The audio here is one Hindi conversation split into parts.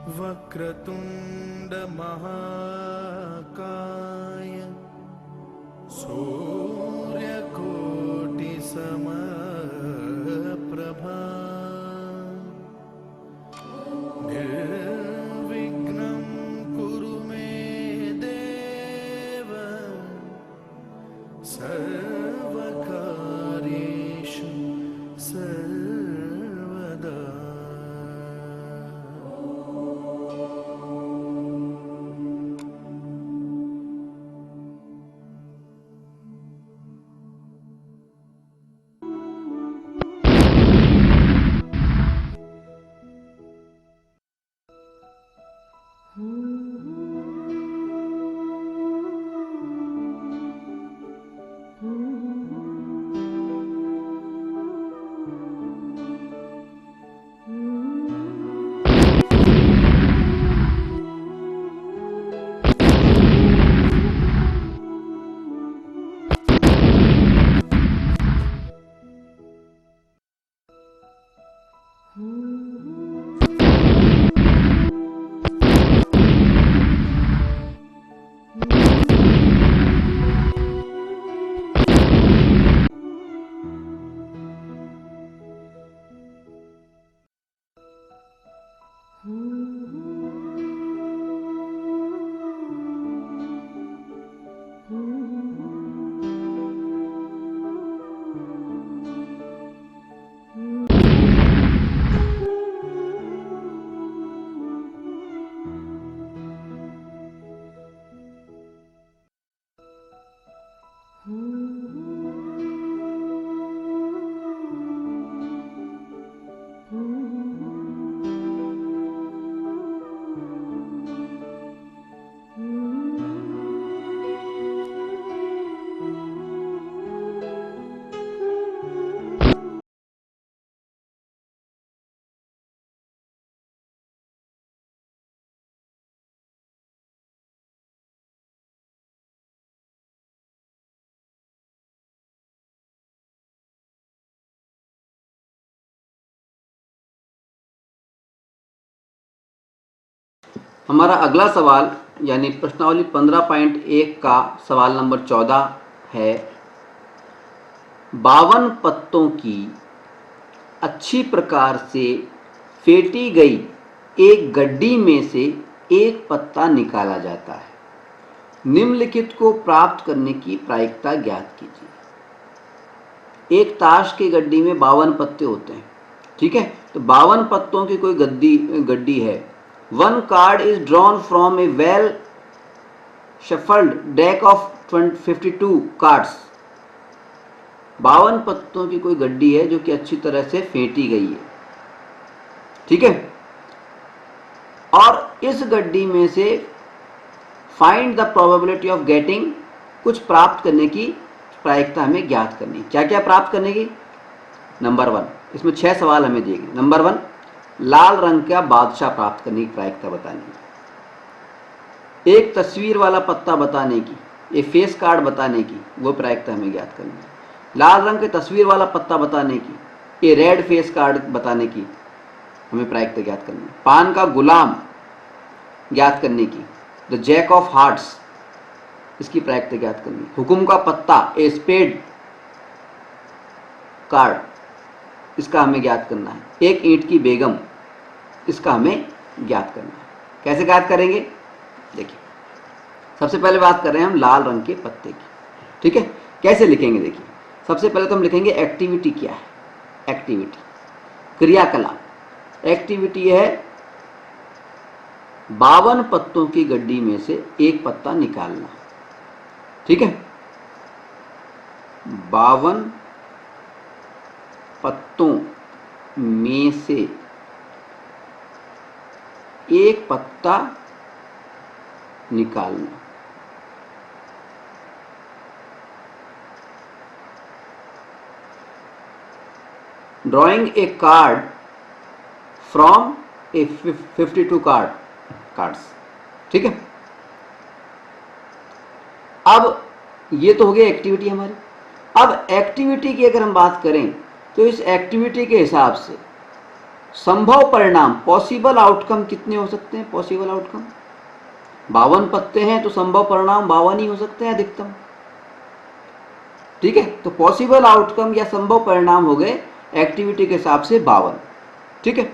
वक्रतुंड महाकाय सूर्यकोटि समप्रभा निर्विघ्नं कुरु मे देव सर्वकार्येषु सर्वदा। हमारा अगला सवाल यानी प्रश्नावली 15.1 का सवाल नंबर 14 है 52 पत्तों की अच्छी प्रकार से फेंटी गई एक गड्डी में से एक पत्ता निकाला जाता है। निम्नलिखित को प्राप्त करने की प्रायिकता ज्ञात कीजिए। एक ताश की गड्डी में 52 पत्ते होते हैं, ठीक है। तो 52 पत्तों की कोई गड्डी है। One card is drawn from a well shuffled deck of 52 cards। 52 पत्तों की कोई गड्डी है जो कि अच्छी तरह से फेंटी गई है, ठीक है। और इस गड्डी में से find the probability of getting, कुछ प्राप्त करने की प्रायिकता हमें ज्ञात करनी। क्या क्या प्राप्त करने की? नंबर 1, इसमें 6 सवाल हमें दिए गए। नंबर 1, लाल रंग का बादशाह प्राप्त करने की प्रायिकता बतानी है। एक तस्वीर वाला पत्ता बताने की, एक फेस कार्ड बताने की, वो प्रायिकता हमें ज्ञात करनी है। लाल रंग के तस्वीर वाला पत्ता बताने की, ये रेड फेस कार्ड बताने की हमें प्रायिकता ज्ञात करनी है। पान का गुलाम ज्ञात करने की, द जैक ऑफ हार्ट्स, इसकी प्रायिकता ज्ञात करनी है। हुकुम का पत्ता, ए स्पेड कार्ड, इसका हमें ज्ञात करना है। एक ईंट की बेगम, इसका हमें ज्ञात करना है। कैसे ज्ञात करेंगे? देखिए, सबसे पहले बात कर रहे हैं हम लाल रंग के पत्ते की, ठीक है। कैसे लिखेंगे? देखिए, सबसे पहले तो हम लिखेंगे एक्टिविटी क्या है। एक्टिविटी, क्रियाकलाप। एक्टिविटी है 52 पत्तों की गड्डी में से एक पत्ता निकालना, ठीक है। 52 पत्तों में से एक पत्ता निकालना। Drawing a card from A 52 cards, ठीक है। अब ये तो हो गया एक्टिविटी हमारी। अब एक्टिविटी की अगर हम बात करें तो इस एक्टिविटी के हिसाब से संभव परिणाम, पॉसिबल आउटकम कितने हो सकते हैं? पॉसिबल आउटकम 52 पत्ते हैं तो संभव परिणाम 52 ही हो सकते हैं अधिकतम। ठीक है, तो पॉसिबल आउटकम या संभव परिणाम हो गए एक्टिविटी के हिसाब से 52। ठीक है,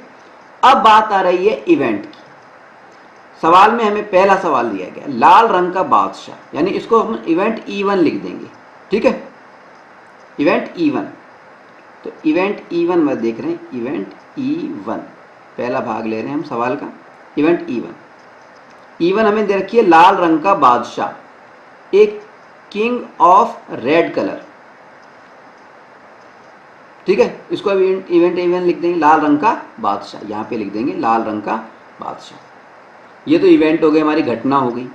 अब बात आ रही है इवेंट की। सवाल में हमें पहला सवाल दिया गया लाल रंग का बादशाह, यानी इसको हम इवेंट E1 लिख देंगे। ठीक है, इवेंट E1, तो इवेंट E1 में देख रहे हैं, इवेंट E1 पहला भाग ले रहे हैं हम सवाल का। इवेंट E1 हमें दे रखी है लाल रंग का बादशाह, एक किंग ऑफ रेड कलर। ठीक है, इसको इवेंट E1 लिख देंगे लाल रंग का बादशाह, यहां पे लिख देंगे लाल रंग का बादशाह। ये तो इवेंट हो गई, हमारी घटना हो गई।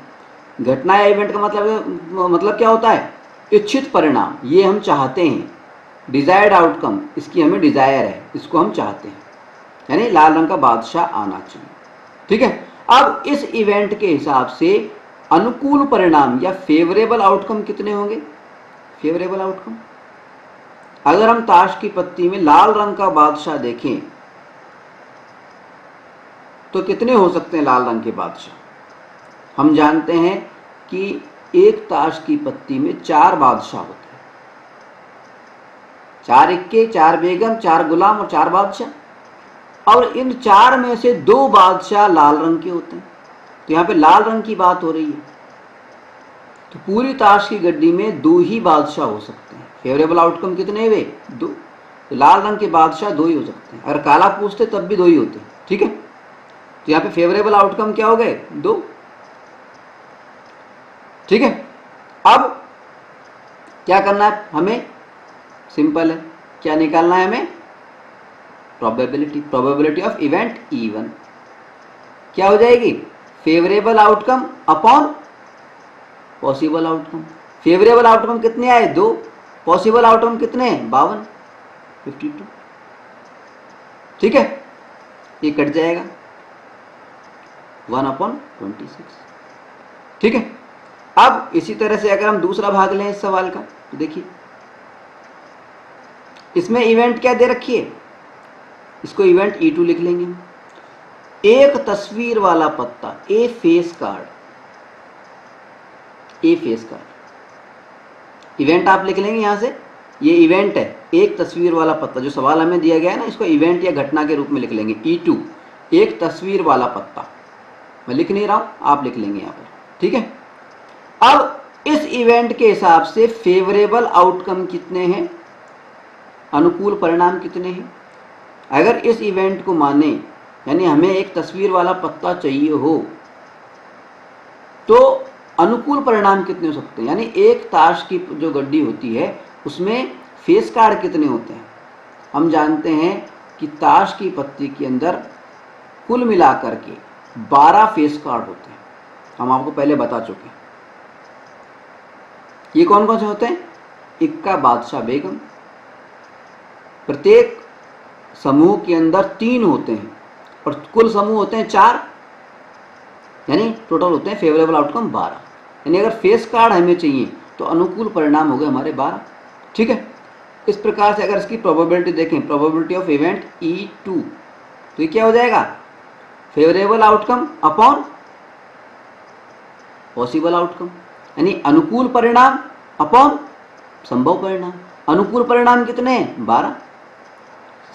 घटना या इवेंट का मतलब क्या होता है? इच्छित परिणाम, ये हम चाहते हैं, डिजायर्ड आउटकम, इसकी हमें डिजायर है, इसको हम चाहते हैं, यानी लाल रंग का बादशाह आना चाहिए। ठीक है, अब इस इवेंट के हिसाब से अनुकूल परिणाम या फेवरेबल आउटकम कितने होंगे? फेवरेबल आउटकम, अगर हम ताश की पत्ती में लाल रंग का बादशाह देखें तो कितने हो सकते हैं लाल रंग के बादशाह? हम जानते हैं कि एक ताश की पत्ती में 4 बादशाह होते हैं, 4 इक्के, 4 बेगम, 4 गुलाम और 4 बादशाह, और इन 4 में से 2 बादशाह लाल रंग के होते हैं। तो यहाँ पे लाल रंग की बात हो रही है, तो पूरी ताश की गड्डी में 2 ही बादशाह हो सकते हैं। फेवरेबल आउटकम कितने हुए? 2, तो लाल रंग के बादशाह 2 ही हो सकते हैं। अगर काला पूछते तब भी 2 ही होते हैं। ठीक है, तो यहाँ पे फेवरेबल आउटकम क्या हो गए? 2। ठीक है, अब क्या करना है हमें? सिंपल है, क्या निकालना है हमें? प्रोबेबिलिटी ऑफ इवेंट E1 क्या हो जाएगी? Favourable outcome upon possible outcome. Favourable outcome कितने आए? 2, पॉसिबल आउटकम कितने हैं? 52, 52। ठीक है, ये कट जाएगा 1/26। ठीक है, अब इसी तरह से अगर हम दूसरा भाग लें इस सवाल का, तो देखिए इसमें इवेंट क्या दे रखी है, इसको इवेंट E2 लिख लेंगे हम। एक तस्वीर वाला पत्ता, ए फेस कार्ड, ए फेस कार्ड, इवेंट आप लिख लेंगे यहां से, ये इवेंट है, एक तस्वीर वाला पत्ता, जो सवाल हमें दिया गया है ना, इसको इवेंट या घटना के रूप में लिख लेंगे E2, एक तस्वीर वाला पत्ता। मैं लिख नहीं रहा हूं, आप लिख लेंगे यहां पर। ठीक है, अब इस इवेंट के हिसाब से फेवरेबल आउटकम कितने हैं, अनुकूल परिणाम कितने हैं? अगर इस इवेंट को माने, यानी हमें एक तस्वीर वाला पत्ता चाहिए हो, तो अनुकूल परिणाम कितने हो सकते हैं? यानी एक ताश की जो गड्डी होती है उसमें फेस कार्ड कितने होते हैं? हम जानते हैं कि ताश की पत्ती के अंदर कुल मिलाकर के 12 फेस कार्ड होते हैं, हम आपको पहले बता चुके हैं। ये कौन कौन से होते हैं? इक्का, बादशाह, बेगम। प्रत्येक समूह के अंदर 3 होते हैं और कुल समूह होते हैं 4, यानी टोटल होते हैं फेवरेबल आउटकम 12। यानी अगर फेस कार्ड हमें चाहिए तो अनुकूल परिणाम हो गए हमारे 12। ठीक है, इस प्रकार से अगर इसकी प्रोबेबिलिटी देखें, प्रोबेबिलिटी ऑफ इवेंट E2, तो ये क्या हो जाएगा? Favourable outcome upon possible outcome, यानी अनुकूल परिणाम अपॉन संभव परिणाम। अनुकूल परिणाम कितने हैं? 12।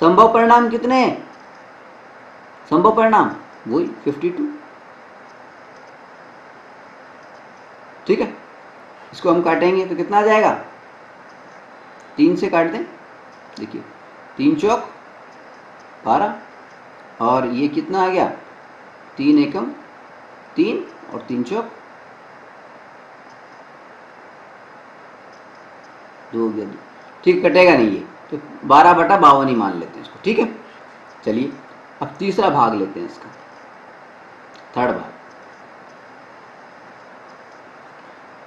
संभव परिणाम कितने हैं? संभव परिणाम वही 52। ठीक है, इसको हम काटेंगे तो कितना आ जाएगा? 3 से काट दें, देखिए 3 चौक 12, और ये कितना आ गया? 3 एकम 3 और 3 चौक 2 हो गया 2। ठीक, कटेगा नहीं ये, तो 12/52 ही मान लेते हैं इसको। ठीक है, चलिए अब तीसरा भाग लेते हैं इसका, थर्ड भाग।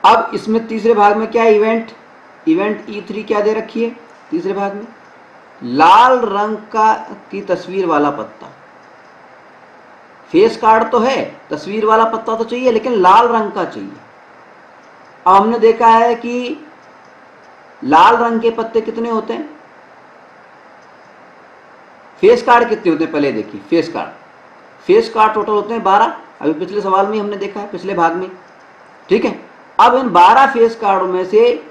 अब इसमें तीसरे भाग में क्या है? इवेंट E3 क्या दे रखी है तीसरे भाग में? लाल रंग की तस्वीर वाला पत्ता। फेस कार्ड तो है, तस्वीर वाला पत्ता तो चाहिए, लेकिन लाल रंग का चाहिए। अब हमने देखा है कि लाल रंग के पत्ते कितने होते हैं? फेस कार्ड कितने होते हैं पहले देखिए। फेस कार्ड टोटल होते हैं 12, अभी पिछले सवाल में हमने देखा है, पिछले भाग में, ठीक है। अब इन 12 फेस कार्डों में से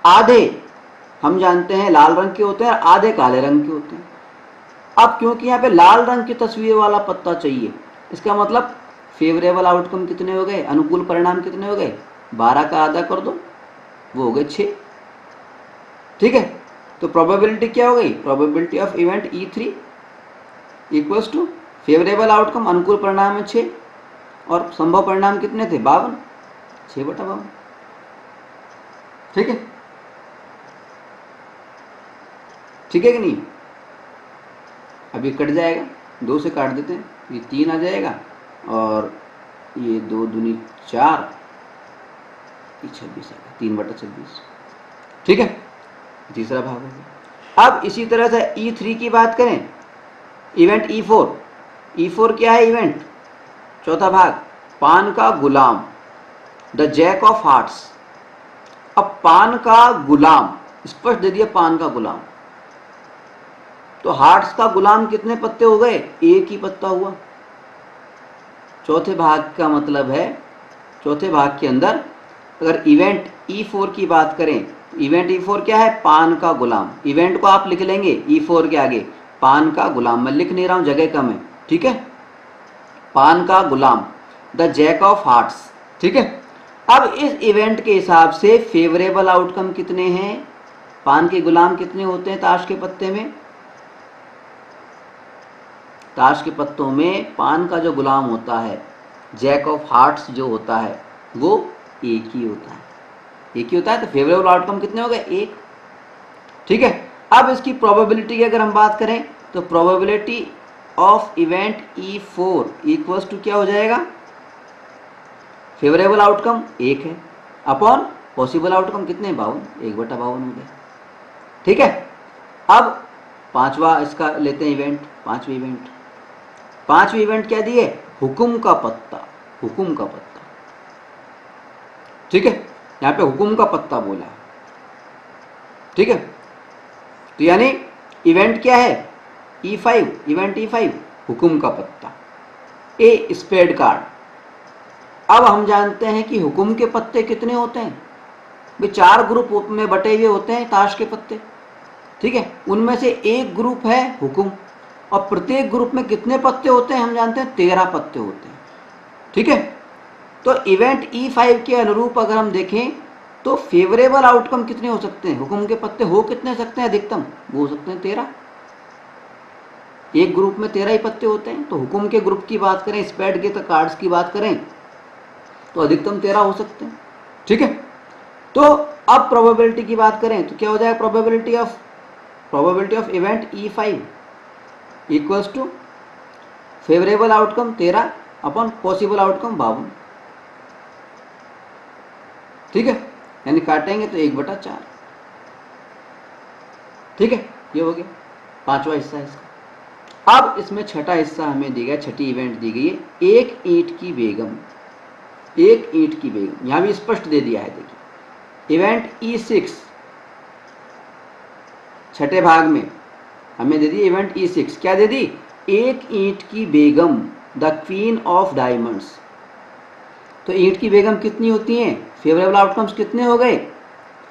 आधे हम जानते हैं लाल रंग के होते हैं और आधे काले रंग के होते हैं। अब क्योंकि यहाँ पे लाल रंग की तस्वीर वाला पत्ता चाहिए, इसका मतलब फेवरेबल आउटकम कितने हो गए, अनुकूल परिणाम कितने हो गए, 12 का आधा कर दो, वो हो गए 6, ठीक है। तो प्रोबेबिलिटी क्या हो गई, probability of event E3 equals to favourable outcome अनुकूल परिणाम है 6 और संभव परिणाम कितने थे 52, 6/52, ठीक है। ठीक है कि नहीं। अब ये कट जाएगा, 2 से काट देते हैं, ये 3 आ जाएगा और ये 2 दूनी 4, ये 26 आ गया, 3/26, ठीक है। तीसरा भाग हो गया। अब इसी तरह से E3 की बात करें, इवेंट E4 क्या है इवेंट, चौथा भाग, पान का गुलाम, द जैक ऑफ हार्ट्स। अब पान का गुलाम स्पष्ट दे दिया, पान का गुलाम, तो हार्ट्स का गुलाम कितने पत्ते हो गए, एक ही पत्ता हुआ। चौथे भाग का मतलब है, चौथे भाग के अंदर अगर इवेंट E4 की बात करें, इवेंट E4 क्या है, पान का गुलाम। इवेंट को आप लिख लेंगे E4 के आगे, पान का गुलाम, मैं लिख नहीं रहा हूं, जगह कम है, ठीक है। पान का गुलाम, द जैक ऑफ हार्ट्स, ठीक है। अब इस इवेंट के हिसाब से फेवरेबल आउटकम कितने हैं, पान के गुलाम कितने होते हैं ताश के पत्ते में, ताश के पत्तों में पान का जो गुलाम होता है, जैक ऑफ हार्ट्स जो होता है, वो एक ही होता है, एक ही होता है। तो फेवरेबल आउटकम कितने हो गए, 1, ठीक है। अब इसकी प्रोबेबिलिटी की अगर हम बात करें तो probability of event E4 equals to क्या हो जाएगा, फेवरेबल आउटकम 1 है अपॉन पॉसिबल आउटकम कितने, 52, 1/52 हो गया, ठीक है। अब पांचवा इसका लेते हैं इवेंट, पांचवी इवेंट क्या दिए, हुकुम का पत्ता, हुकुम का पत्ता, ठीक है। यहां पे हुकुम का पत्ता बोला है, ठीक है। तो यानी इवेंट क्या है, E5, इवेंट E5, हुकुम का पत्ता, ए स्पेड कार्ड। अब हम जानते हैं कि हुकुम के पत्ते कितने होते हैं, वे 4 ग्रुप में बटे हुए होते हैं ताश के पत्ते, ठीक है। उनमें से एक ग्रुप है हुकुम, और प्रत्येक ग्रुप में कितने पत्ते होते हैं हम जानते हैं, 13 पत्ते होते हैं, ठीक है। तो इवेंट E5 के अनुरूप अगर हम देखें तो फेवरेबल आउटकम कितने हो सकते हैं, हुकुम के पत्ते हो कितने सकते हैं अधिकतम, वो हो सकते हैं 13, एक ग्रुप में 13 ही पत्ते होते हैं। तो हुकुम के ग्रुप की बात करें, स्पेड के तो कार्ड्स की बात करें तो अधिकतम 13 हो सकते हैं, ठीक है। तो अब प्रोबेबिलिटी की बात करें तो क्या हो जाएगा, probability of event E5 equals to favourable outcome 13 upon possible outcome 52, ठीक है। यानी काटेंगे तो 1/4, ठीक है। ये हो गया पांचवा हिस्सा इसका। अब इसमें छठा हिस्सा हमें दी गया, छठी इवेंट दी गई है, एक ईंट की बेगम, एक ईंट की बेगम, यहां भी स्पष्ट दे दिया है, देखिए इवेंट E6 छठे भाग में हमें दे दी इवेंट E6, क्या दे दी, एक ईंट की बेगम, द क्वीन ऑफ डायमंड्स। तो ईंट की बेगम कितनी होती हैं, फेवरेबल आउटकम्स कितने हो गए,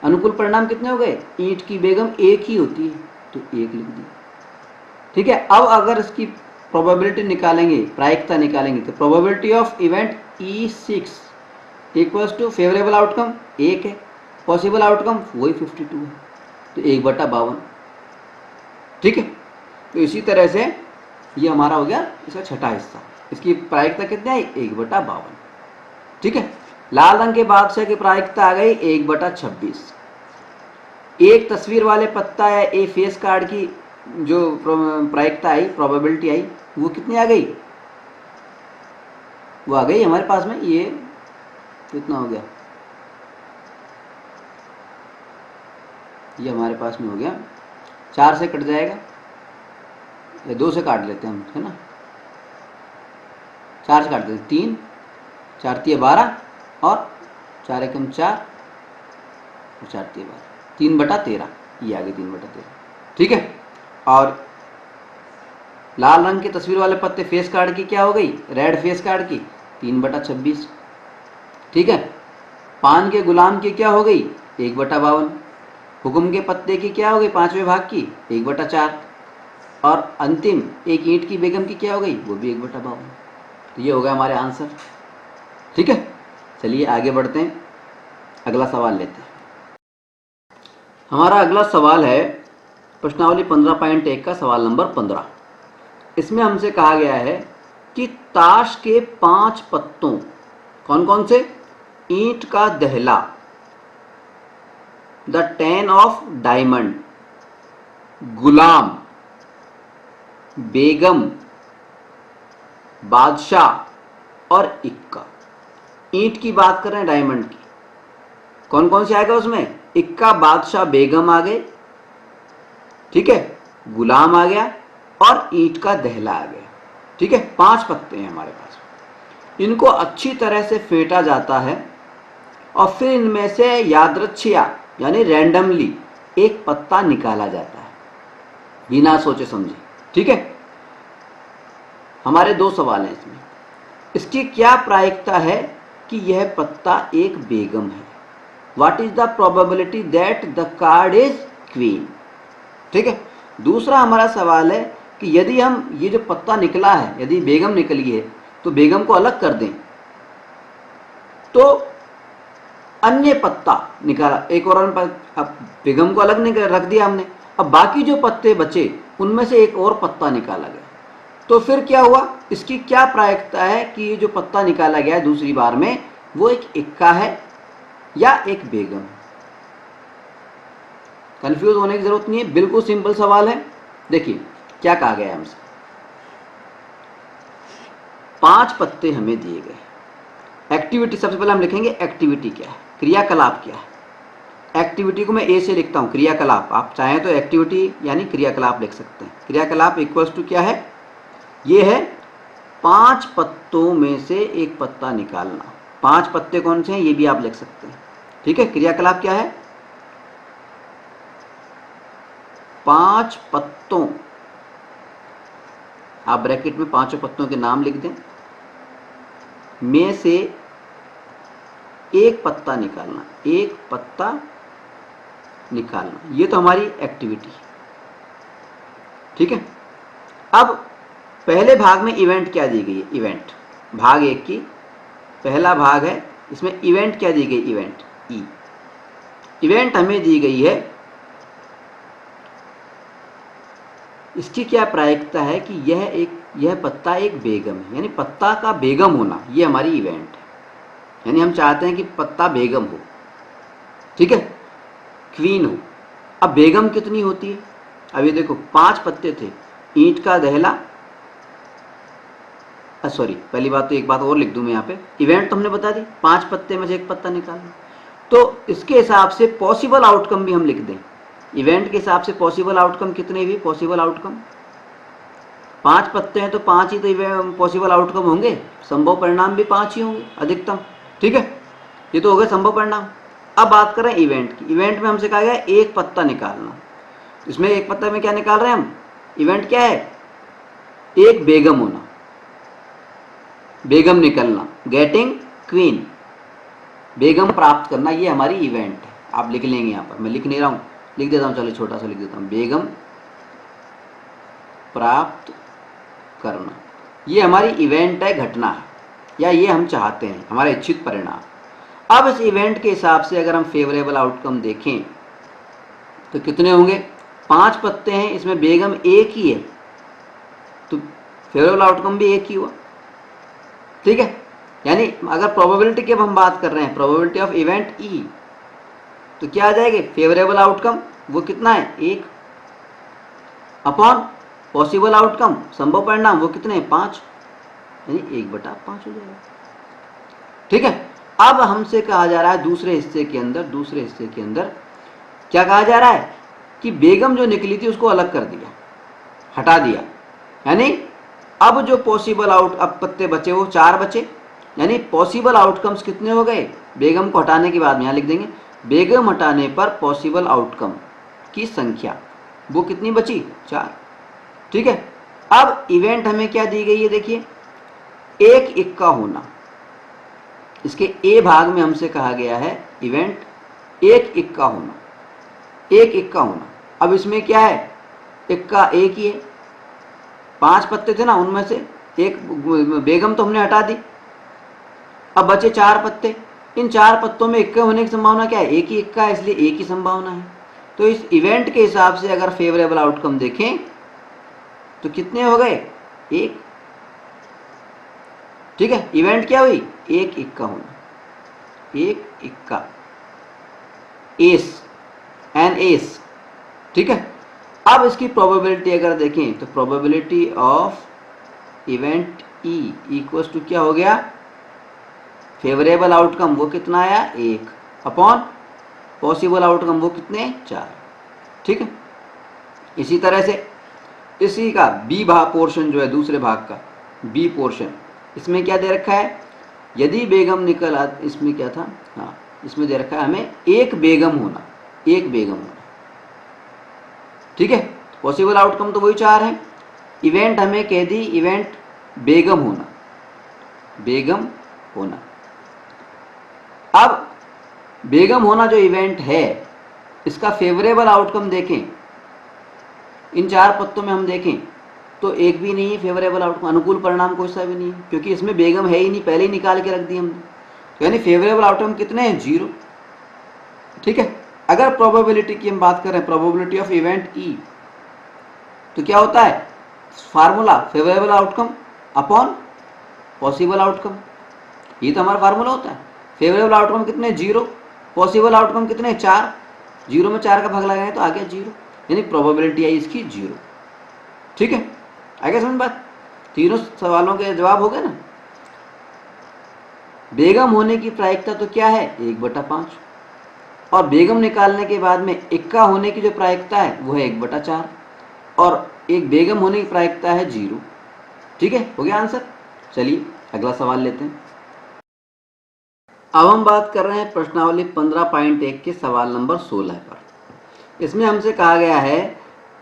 अनुकूल परिणाम कितने हो गए, ईंट की बेगम एक ही होती है, तो 1 लिख दी, ठीक है। अब अगर इसकी प्रोबेबिलिटी निकालेंगे, प्रायिकता निकालेंगे, तो probability of event E6 equals to favourable outcome 1 है, पॉसिबल आउटकम वही 52 है, तो 1/52, ठीक है। तो इसी तरह से ये हमारा हो गया इसका छठा हिस्सा, इसकी प्रायिकता कितनी आई, 1/52, ठीक है। लाल रंग के बादशाह की प्रायिकता आ गई 1/26। एक तस्वीर वाले पत्ता है, एक फेस कार्ड की जो प्रायिकता आई, प्रोबेबिलिटी आई, वो कितनी आ गई, वो आ गई हमारे पास में, ये कितना हो गया, ये हमारे पास में हो गया 4 से कट जाएगा, या 2 से काट लेते हैं हम, है ना, 4 से काट देते हैं, 3, 4 × 12 और 4 × 4 और 4 × 12, 3/13, ये आ गई 3/13, ठीक है। और लाल रंग की तस्वीर वाले पत्ते फेस कार्ड की क्या हो गई, रेड फेस कार्ड की 3/26। ठीक है, पान के गुलाम की क्या हो गई 1/52। हुक्म के पत्ते की क्या हो गई 5वें भाग की 1/4। और अंतिम एक ईंट की बेगम की क्या हो गई, वो भी 1/52। तो ये हो गया हमारे आंसर। ठीक है, चलिए आगे बढ़ते हैं, अगला सवाल लेते हैं। हमारा अगला सवाल है प्रश्नावली 15.1 का सवाल नंबर 15। इसमें हमसे कहा गया है कि ताश के 5 पत्तों, कौन कौन से, ईंट का दहला, द 10 ऑफ डायमंड, गुलाम, बेगम, बादशाह और इक्का। ईंट की बात कर रहे हैं, डायमंड की, कौन कौन से आएगा उसमें, इक्का, बादशाह, बेगम आ गए, ठीक है, गुलाम आ गया और ईंट का दहला आ गया। ठीक है, 5 पत्ते हैं हमारे पास। इनको अच्छी तरह से फेंटा जाता है और फिर इनमें से यादृच्छिया यानी रैंडमली एक पत्ता निकाला जाता है बिना सोचे समझे। ठीक है, हमारे 2 सवाल हैं इसमें। इसकी क्या प्रायिकता है कि यह पत्ता एक बेगम है, what is the probability that the card is queen. ठीक है, दूसरा हमारा सवाल है कि यदि हम ये जो पत्ता निकला है, यदि बेगम निकली है तो बेगम को अलग कर दें तो अन्य पत्ता निकाला, एक और अब बेगम को अलग रख दिया हमने, अब बाकी जो पत्ते बचे उनमें से एक और पत्ता निकाला गया, तो फिर क्या हुआ, इसकी क्या प्रायिकता है कि ये जो पत्ता निकाला गया है दूसरी बार में वो एक इक्का है या एक बेगम। कंफ्यूज होने की जरूरत नहीं है, बिल्कुल सिंपल सवाल है। देखिए क्या कहा गया है हमसे, 5 पत्ते हमें दिए गए। एक्टिविटी सबसे पहले हम लिखेंगे, एक्टिविटी क्या है, क्रियाकलाप क्या है। एक्टिविटी को मैं ए से लिखता हूं, क्रियाकलाप, आप चाहें तो एक्टिविटी यानी क्रियाकलाप लिख सकते हैं। क्रियाकलाप इक्वल्स टू क्या है, ये है 5 पत्तों में से एक पत्ता निकालना। 5 पत्ते कौन से हैं ये भी आप लिख सकते हैं। ठीक है, क्रियाकलाप क्या है, 5 पत्तों, आप ब्रैकेट में 5 पत्तों के नाम लिख दें, में से एक पत्ता निकालना, एक पत्ता निकालना, ये तो हमारी एक्टिविटी। ठीक है, अब पहले भाग में इवेंट क्या दी गई है, इवेंट भाग 1 की पहला भाग है, इसमें इवेंट क्या दी गई, इवेंट ई। इवेंट हमें दी गई है, इसकी क्या प्रायिकता है कि यह पत्ता एक बेगम है, यानी पत्ता का बेगम होना, ये हमारी इवेंट है, यानी हम चाहते हैं कि पत्ता बेगम हो। ठीक है, क्वीन हो। अब बेगम कितनी होती है, अब ये देखो 5 पत्ते थे, ईंट का दहला, सॉरी पहली बात तो एक बात और लिख दूं मैं यहाँ पे, इवेंट तो हमने बता दी, 5 पत्ते में से एक पत्ता निकालना, तो इसके हिसाब से पॉसिबल आउटकम भी हम लिख दें। इवेंट के हिसाब से पॉसिबल आउटकम कितने भी, पॉसिबल आउटकम 5 पत्ते हैं तो 5 ही तो पॉसिबल आउटकम होंगे, संभव परिणाम भी 5 ही होंगे अधिकतम। ठीक है, ये तो हो गया संभव परिणाम। अब बात करें इवेंट की, इवेंट में हमसे कहा गया एक पत्ता निकालना, इसमें एक पत्ता में क्या निकाल रहे हैं हम, इवेंट क्या है, एक बेगम होना, बेगम निकलना, गेटिंग क्वीन, बेगम प्राप्त करना, ये हमारी इवेंट है। आप लिख लेंगे यहाँ पर, मैं लिख नहीं रहा हूँ, लिख देता हूँ, चलो छोटा सा लिख देता हूँ, बेगम प्राप्त करना, ये हमारी इवेंट है, घटना है, या ये हम चाहते हैं, हमारा इच्छित परिणाम। अब इस इवेंट के हिसाब से अगर हम फेवरेबल आउटकम देखें तो कितने होंगे, 5 पत्ते हैं, इसमें बेगम एक ही है, तो फेवरेबल आउटकम भी एक ही हुआ। ठीक है, यानी अगर प्रोबेबिलिटी की हम बात कर रहे हैं, प्रोबेबिलिटी ऑफ इवेंट ई, तो क्या आ जाएगी, फेवरेबल आउटकम वो कितना है 1 अपॉन पॉसिबल आउटकम संभव परिणाम वो कितने हैं 5, यानी 1/5 हो जाएगा। ठीक है, अब हमसे कहा जा रहा है दूसरे हिस्से के अंदर क्या कहा जा रहा है कि बेगम जो निकली थी उसको अलग कर दिया, हटा दिया, यानी अब जो पॉसिबल अब पत्ते बचे वो 4 बचे, यानी पॉसिबल आउटकम्स कितने हो गए, बेगम को हटाने के बाद में यहाँ लिख देंगे, बेगम हटाने पर पॉसिबल आउटकम की संख्या वो कितनी बची 4। ठीक है, अब इवेंट हमें क्या दी गई है, देखिए एक इक्का होना। इसके ए भाग में हमसे कहा गया है इवेंट एक इक्का होना, एक इक्का होना। अब इसमें क्या है, इक्का एक ही है, 5 पत्ते थे ना, उनमें से एक बेगम तो हमने हटा दी, अब बचे 4 पत्ते। इन 4 पत्तों में इक्के होने की संभावना क्या है, एक ही इक्का है, इसलिए एक ही संभावना है। तो इस इवेंट के हिसाब से अगर फेवरेबल आउटकम देखें तो कितने हो गए, एक। ठीक है, इवेंट क्या हुई, एक इक्का होना, एक इक्का, एस, एन एस। ठीक है, अब इसकी प्रोबेबिलिटी अगर देखें तो probability of event E equals to क्या हो गया, फेवरेबल आउटकम वो कितना आया, एक, अपॉन पॉसिबल आउटकम वो कितने, 4। ठीक है, इसी तरह से इसी का बी भाग पोर्शन जो है, दूसरे भाग का बी पोर्शन, इसमें क्या दे रखा है, यदि बेगम निकल आ, इसमें क्या था, हाँ इसमें दे रखा है हमें एक बेगम होना, एक बेगम होना। ठीक है, पॉसिबल आउटकम तो वही 4 है। इवेंट हमें कह दी, इवेंट बेगम होना, बेगम होना। अब बेगम होना जो इवेंट है, इसका फेवरेबल आउटकम देखें, इन 4 पत्तों में हम देखें तो एक भी नहीं है फेवरेबल आउटकम, अनुकूल परिणाम कोई सा भी नहीं है, क्योंकि इसमें बेगम है ही नहीं, पहले ही निकाल के रख दी हमने। तो यानी फेवरेबल आउटकम कितने हैं, 0। ठीक है, अगर प्रोबेबिलिटी की हम बात करें, प्रोबेबिलिटी ऑफ इवेंट ई, तो क्या होता है, formula favourable outcome upon possible outcome, ये तो हमारा फार्मूला होता है। फेवरेबल आउटकम कितने, 0, पॉसिबल आउटकम कितने, 4, 0 में 4 का भाग लगाएं तो आ गया 0, यानी प्रोबेबिलिटी आई इसकी 0। ठीक है, आ गया समझ बात, तीनों सवालों के जवाब हो गए ना। बेगम होने की प्रायिकता तो क्या है, 1/5, और बेगम निकालने के बाद में इक्का होने की जो प्रायिकता है वो है 1/4, और एक बेगम होने की प्रायिकता है 0। ठीक है, हो गया आंसर। चलिए अगला सवाल लेते हैं। अब हम बात कर रहे हैं प्रश्नावली 15.1 के सवाल नंबर 16 पर। इसमें हमसे कहा गया है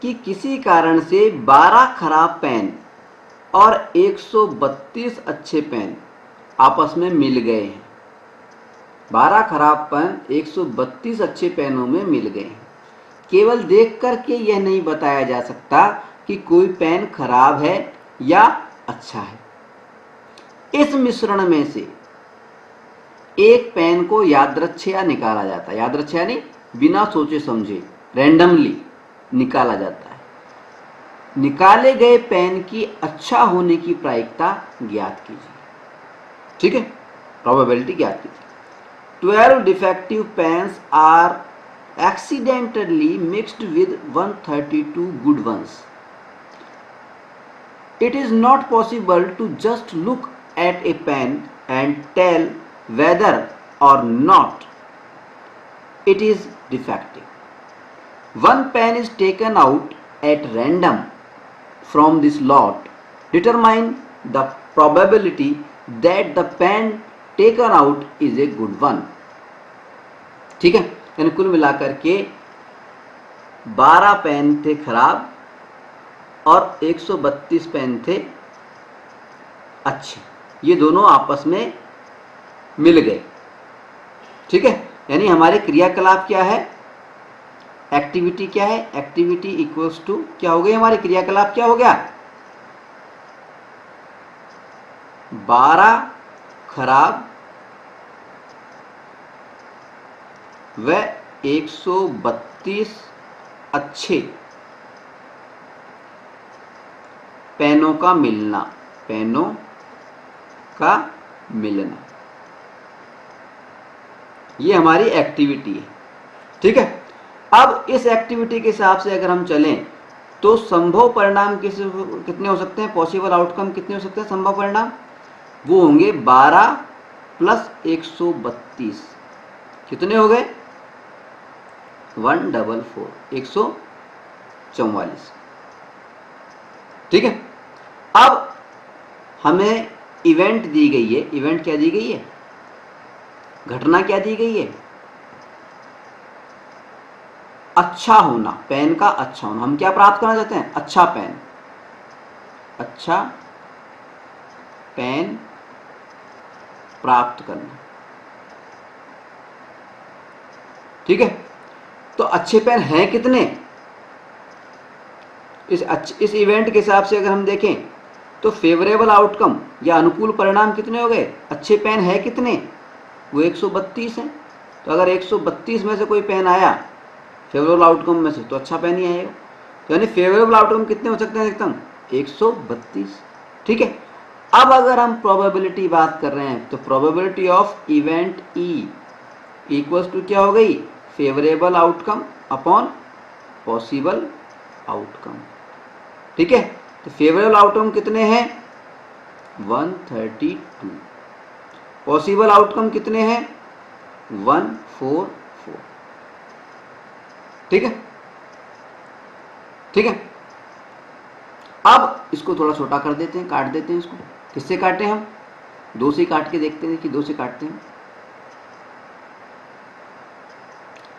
कि किसी कारण से 12 खराब पेन और 132 अच्छे पेन आपस में मिल गए हैं। 12 खराब पेन 132 अच्छे पेनों में मिल गए हैं। केवल देख करके यह नहीं बताया जा सकता कि कोई पेन खराब है या अच्छा है। इस मिश्रण में से एक पेन को यादृच्छया निकाला जाता है, यादृच्छया यानी बिना सोचे समझे, रैंडमली निकाला जाता है। निकाले गए पेन की अच्छा होने की प्रायिकता ज्ञात कीजिए। ठीक है, प्रोबेबिलिटी ज्ञात कीजिए। 12 defective pens are accidentally mixed with 132 good ones. It is not possible to just look at a pen and tell whether or not it is defective. One pen is taken out at random from this lot. Determine the probability that the pen taken out is a good one. ठीक है, यानी कुल मिलाकर के 12 पेन थे खराब और 132 पेन थे अच्छे, ये दोनों आपस में मिल गए। ठीक है, यानी हमारे क्रियाकलाप क्या है, एक्टिविटी क्या है, एक्टिविटी इक्वल्स टू क्या हो गई, हमारे क्रियाकलाप क्या हो गया, 12 खराब व 132 अच्छे पेनों का मिलना, पेनों का मिलना, ये हमारी एक्टिविटी है। ठीक है, अब इस एक्टिविटी के हिसाब से अगर हम चलें तो संभव परिणाम कितने हो सकते हैं, पॉसिबल आउटकम कितने हो सकते हैं, संभव परिणाम वो होंगे 12 प्लस 132, कितने हो गए, 144, 144। ठीक है, अब हमें इवेंट दी गई है, इवेंट क्या दी गई है, घटना क्या दी गई है, अच्छा होना, पेन का अच्छा होना। हम क्या प्राप्त करना चाहते हैं, अच्छा पेन। अच्छा पेन प्राप्त करना। ठीक है, तो अच्छे पेन हैं कितने? इस इवेंट के हिसाब से अगर हम देखें तो फेवरेबल आउटकम या अनुकूल परिणाम कितने हो गए? अच्छे पेन है कितने? वो 132 हैं। तो अगर 132 में से कोई पेन आया फेवरेबल आउटकम में से, तो अच्छा पेन ही आएगा। तो यानी फेवरेबल आउटकम कितने हो सकते हैं अधिकतम? 132। ठीक है, अब अगर हम प्रोबेबिलिटी बात कर रहे हैं तो probability of event E equals to क्या हो गई? Favourable outcome upon possible outcome. ठीक है, तो फेवरेबल आउटकम कितने हैं? 132। पॉसिबल आउटकम कितने हैं? 144। ठीक है, ठीक है। अब इसको थोड़ा छोटा कर देते हैं, काट देते हैं इसको। किससे काटें हम? 2 से काट के देखते हैं कि 2 से काटते हैं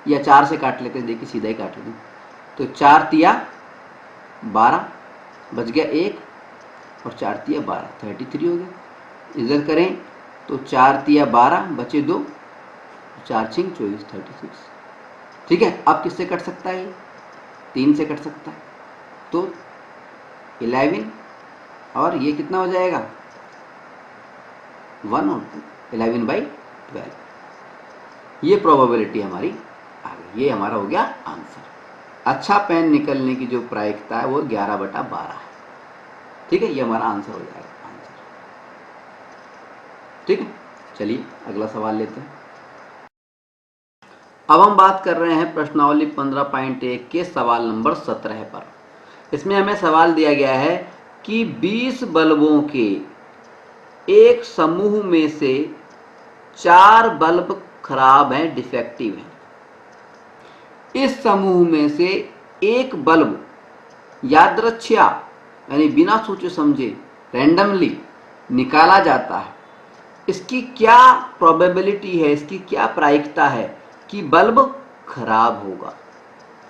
या 4 से काट लेते हैं। देखिए सीधा ही काट लेते हैं। तो 4 तिया 12, बच गया 1 और 4 तिया 12, 33 हो गया। इधर करें तो 4 तिया 12 बचे 2, 4 छिंग 24, 36। ठीक है, अब किससे कट सकता है? 3 से कट सकता है। तो 11 और ये कितना हो जाएगा? 1 और 2, 11/12। ये प्रोबेबिलिटी हमारी आ गई। ये हमारा हो गया आंसर। अच्छा पेन निकलने की जो प्रायिकता है वो 11/12 है। ठीक है, ये हमारा आंसर हो जाएगा आंसर। ठीक है, चलिए अगला सवाल लेते हैं। अब हम बात कर रहे हैं प्रश्नावली 15.1 के सवाल नंबर 17 पर। इसमें हमें सवाल दिया गया है कि 20 बल्बों के एक समूह में से 4 बल्ब खराब हैं, डिफेक्टिव हैं। इस समूह में से एक बल्ब यादृच्छिया यानी बिना सोचे समझे रैंडमली निकाला जाता है। इसकी क्या प्रोबेबिलिटी है, इसकी क्या प्रायिकता है कि बल्ब खराब होगा?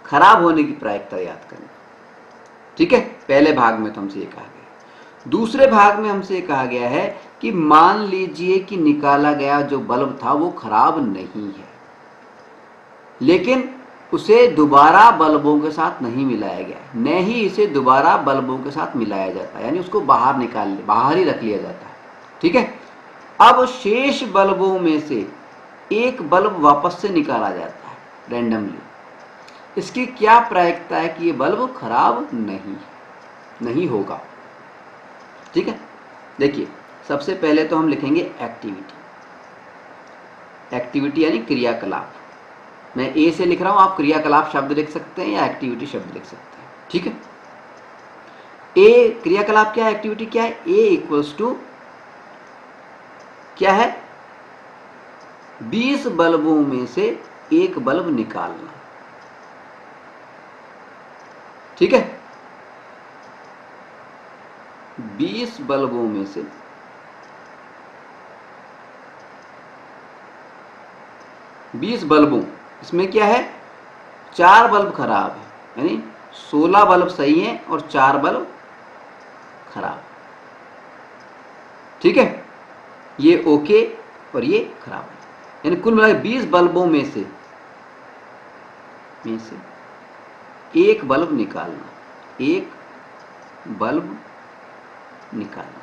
खराब होने की प्रायिकता याद करें। ठीक है, पहले भाग में तो हमसे ये कहा गया। दूसरे भाग में हमसे कहा गया है कि मान लीजिए कि निकाला गया जो बल्ब था वो खराब नहीं है, लेकिन उसे दोबारा बल्बों के साथ नहीं मिलाया गया, न ही इसे दोबारा बल्बों के साथ मिलाया जाता है, यानी उसको बाहर ही रख लिया जाता है। ठीक है, अब शेष बल्बों में से एक बल्ब वापस से निकाला जाता है रैंडमली। इसकी क्या प्रायिकता है कि ये बल्ब खराब नहीं होगा? ठीक है, देखिए सबसे पहले तो हम लिखेंगे एक्टिविटी यानी क्रियाकलाप। मैं ए से लिख रहा हूं, आप क्रियाकलाप शब्द लिख सकते हैं या एक्टिविटी शब्द लिख सकते हैं। ठीक है, ए क्रियाकलाप क्या है, एक्टिविटी क्या है? ए इक्वल्स टू क्या है? 20 बल्बों में से एक बल्ब निकालना। ठीक है, 20 बल्बों में से 20 बल्बों, इसमें क्या है? 4 बल्ब खराब है, यानी 16 बल्ब सही हैं और 4 बल्ब खराब। ठीक है, ये ओके और ये खराब है, यानी कुल मिलाकर 20 बल्बों में से एक बल्ब निकालना, एक बल्ब निकालना।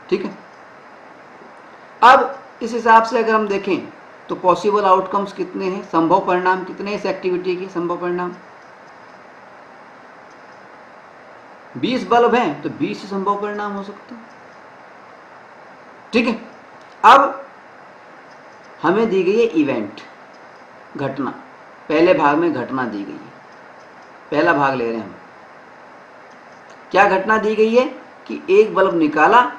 ठीक है, अब इस हिसाब से अगर हम देखें तो पॉसिबल आउटकम्स कितने हैं, संभव परिणाम कितने हैं इस एक्टिविटी के? संभव परिणाम 20 बल्ब हैं तो 20 ही संभव परिणाम हो सकते हैं। ठीक है, अब हमें दी गई है इवेंट, घटना। पहले भाग में घटना दी गई है, पहला भाग ले रहे हैं हम। क्या घटना दी गई है कि एक बल्ब निकाला,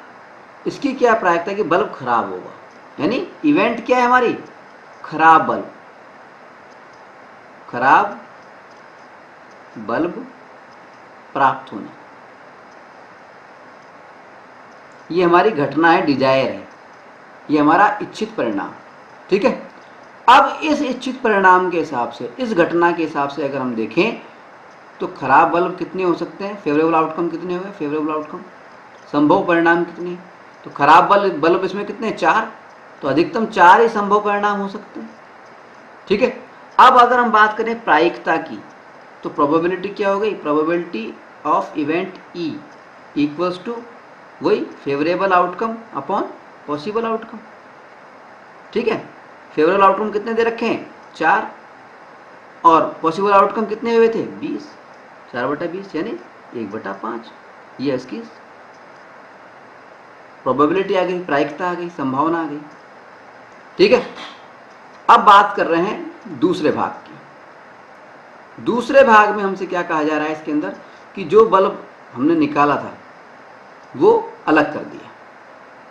इसकी क्या प्रायिकता है कि बल्ब खराब होगा, यानी इवेंट क्या है हमारी? खराब बल्ब प्राप्त होना। ये हमारी घटना है, डिजायर है, ये हमारा इच्छित परिणाम। ठीक है, अब इस इच्छित परिणाम के हिसाब से, इस घटना के हिसाब से अगर हम देखें तो खराब बल्ब कितने हो सकते हैं, फेवरेबल आउटकम कितने हो गए, फेवरेबल आउटकम संभव परिणाम कितने, तो खराब बल्ब इसमें कितने 4, तो अधिकतम 4 ही संभव परिणाम हो सकते हैं। ठीक है, अब अगर हम बात करें प्रायिकता की, तो प्रोबेबिलिटी क्या हो गई, probability of event E equals to वही favourable outcome upon possible outcome. ठीक है, फेवरेबल आउटकम कितने दे रखे हैं 4, और पॉसिबल आउटकम कितने हुए थे 20, 4/20 यानी 1/5। ये इसकी प्रोबेबिलिटी आ गई, प्रायिकता आ गई, संभावना आ गई। ठीक है, अब बात कर रहे हैं दूसरे भाग की। दूसरे भाग में हमसे क्या कहा जा रहा है इसके अंदर कि जो बल्ब हमने निकाला था वो अलग कर दिया,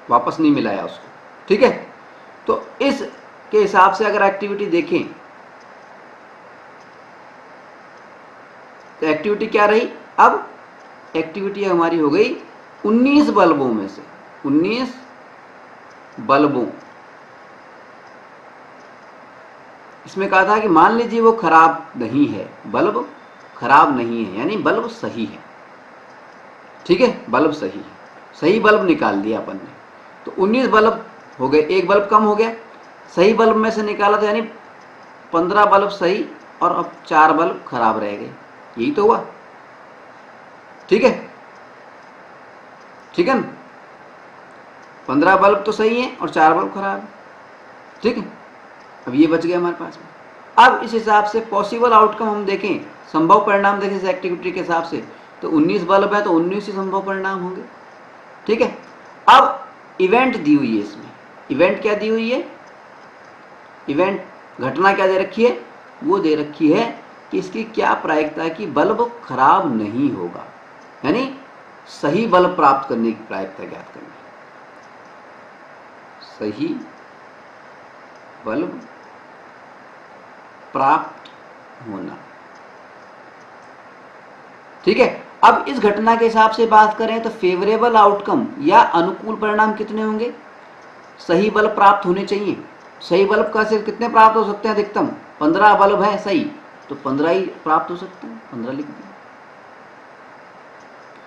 वापस नहीं मिलाया उसको। ठीक है, तो इस के हिसाब से अगर एक्टिविटी देखें तो एक्टिविटी क्या रही, अब एक्टिविटी हमारी हो गई 19 बल्बों में से 19 बल्बों। इसमें कहा था कि मान लीजिए वो खराब नहीं है, बल्ब खराब नहीं है यानी बल्ब सही है। ठीक है, बल्ब सही है, सही बल्ब निकाल दिया अपन ने, तो 19 बल्ब हो गए, एक बल्ब कम हो गया, सही बल्ब में से निकाला था यानी 15 बल्ब सही और अब 4 बल्ब खराब रह गए, यही तो हुआ। ठीक है, ठीक है ना, 15 बल्ब तो सही है और 4 बल्ब खराब है। ठीक है, अब ये बच गया हमारे पास में। अब इस हिसाब से पॉसिबल आउटकम हम देखें, संभव परिणाम देखें इस एक्टिविटी के हिसाब से, तो 19 बल्ब है तो 19 ही संभव परिणाम होंगे। ठीक है, अब इवेंट दी हुई है, इसमें इवेंट क्या दी हुई है, इवेंट घटना क्या दे रखी है, वो दे रखी है कि इसकी क्या प्रायिकता है कि बल्ब खराब नहीं होगा, यानी सही बल्ब प्राप्त करने की प्रायिकता ज्ञात करनी, सही बल्ब प्राप्त होना। ठीक है, अब इस घटना के हिसाब से बात करें तो फेवरेबल आउटकम या अनुकूल परिणाम कितने होंगे, सही बल्ब प्राप्त होने चाहिए। सही बल्ब का सिर्फ कितने प्राप्त हो सकते हैं, अधिकतम 15 बल्ब है सही, तो 15 ही प्राप्त हो सकते हैं, 15 लिख दिया।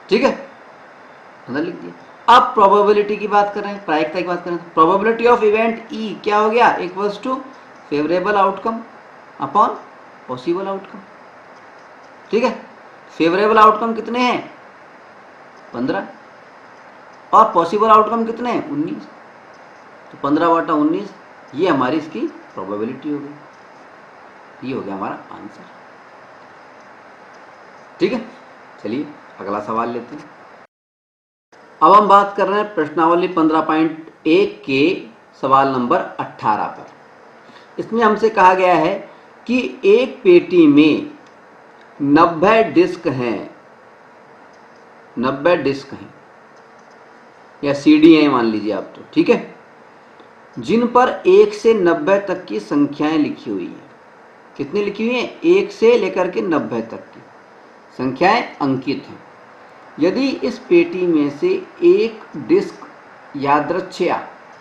ठीक है, 15 लिख दिया। अब प्रोबेबिलिटी की बात कर रहे हैं, प्रायिकता की बात कर रहे हैं, प्रोबेबिलिटी ऑफ इवेंट ई क्या हो गया, equals to favourable outcome upon possible outcome. ठीक है, फेवरेबल आउटकम कितने हैं 15 और पॉसिबल आउटकम कितने हैं 19, तो 15/19 ये हमारी इसकी प्रोबेबिलिटी हो गई, ये हो गया हमारा आंसर। ठीक है, चलिए अगला सवाल लेते हैं। अब हम बात कर रहे हैं प्रश्नावली 15.1 के सवाल नंबर 18 पर। इसमें हमसे कहा गया है कि एक पेटी में 90 डिस्क हैं, 90 डिस्क हैं या सीडी हैं मान लीजिए आप, तो ठीक है, जिन पर 1 से 90 तक की संख्याएं लिखी हुई हैं। कितनी लिखी हुई हैं, 1 से लेकर के 90 तक की संख्याएं अंकित हैं। यदि इस पेटी में से एक डिस्क यादृच्छया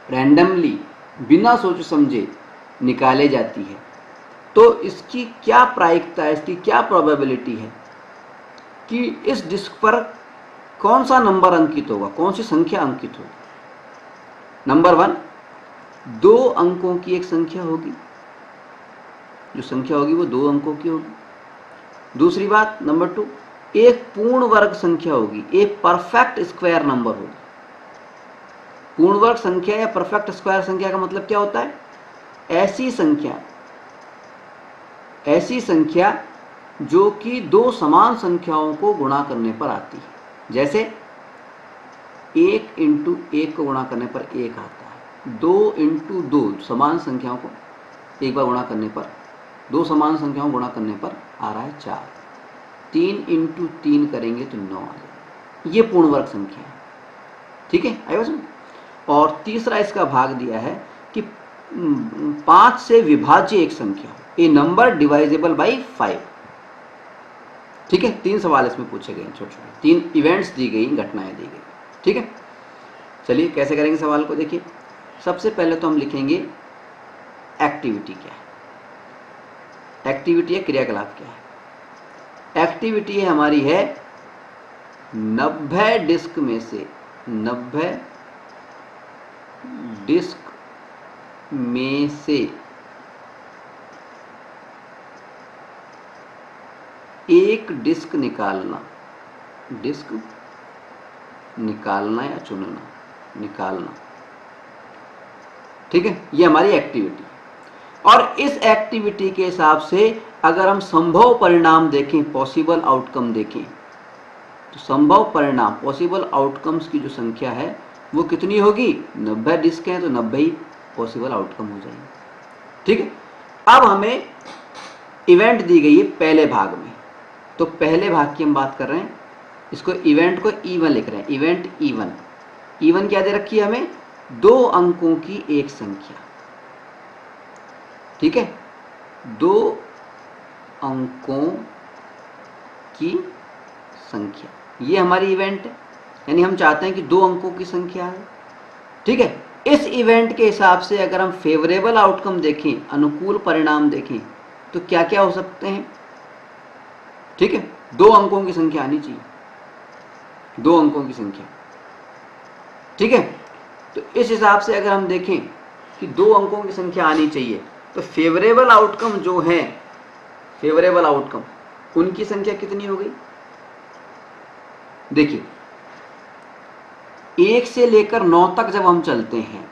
रैंडमली बिना सोचे समझे निकाले जाती है, तो इसकी क्या प्रायिकता है, इसकी क्या प्रोबेबिलिटी है कि इस डिस्क पर कौन सा नंबर अंकित होगा, कौन सी संख्या अंकित होगी। नंबर 1, 2 अंकों की एक संख्या होगी, जो संख्या होगी वो 2 अंकों की होगी। दूसरी बात नंबर 2, एक पूर्ण वर्ग संख्या होगी, एक परफेक्ट स्क्वायर नंबर होगी। पूर्ण वर्ग संख्या या परफेक्ट स्क्वायर संख्या का मतलब क्या होता है, ऐसी संख्या जो कि 2 समान संख्याओं को गुणा करने पर आती है। जैसे 1 × 1 को गुणा करने पर 1 आता है, 2 × 2 समान संख्याओं को एक बार गुणा करने पर, 2 समान संख्याओं को गुणा करने पर आ रहा है 4, 3 × 3 करेंगे तो 9 आ जाएगा। ये पूर्ण वर्ग संख्या है। ठीक है, आई बात। और तीसरा इसका भाग दिया है कि 5 से विभाज्य एक संख्या, ए नंबर डिवाइजेबल बाई 5। ठीक है, 3 सवाल इसमें पूछे गए, छोटे छोटे 3 इवेंट्स दी गई, घटनाएं दी गई। ठीक है, चलिए कैसे करेंगे सवाल को देखिए। सबसे पहले तो हम लिखेंगे एक्टिविटी क्या है, एक्टिविटी या क्रियाकलाप क्या है। एक्टिविटी है हमारी है 90 डिस्क में से 90 डिस्क में से एक डिस्क निकालना या चुनना, निकालना। ठीक है, ये हमारी एक्टिविटी। और इस एक्टिविटी के हिसाब से अगर हम संभव परिणाम देखें, पॉसिबल आउटकम देखें, तो संभव परिणाम, पॉसिबल आउटकम्स की जो संख्या है वो कितनी होगी? 90 डिस्क हैं तो 90 ही पॉसिबल आउटकम हो जाएंगे। ठीक है, अब हमें इवेंट दी गई है पहले भाग में, तो पहले भाग की हम बात कर रहे हैं। इसको इवेंट को E1 लिख रहे हैं, इवेंट E1 क्या दे रखी है हमें? 2 अंकों की एक संख्या। ठीक है, 2 अंकों की संख्या, ये हमारी इवेंट है। यानी हम चाहते हैं कि 2 अंकों की संख्या है। ठीक है, इस इवेंट के हिसाब से अगर हम फेवरेबल आउटकम देखें, अनुकूल परिणाम देखें, तो क्या क्या हो सकते हैं? ठीक है, 2 अंकों की संख्या आनी चाहिए, 2 अंकों की संख्या। ठीक है, तो इस हिसाब से अगर हम देखें कि 2 अंकों की संख्या आनी चाहिए, तो फेवरेबल आउटकम जो है, फेवरेबल आउटकम, उनकी संख्या कितनी हो गई? देखिए, 1 से लेकर 9 तक जब हम चलते हैं,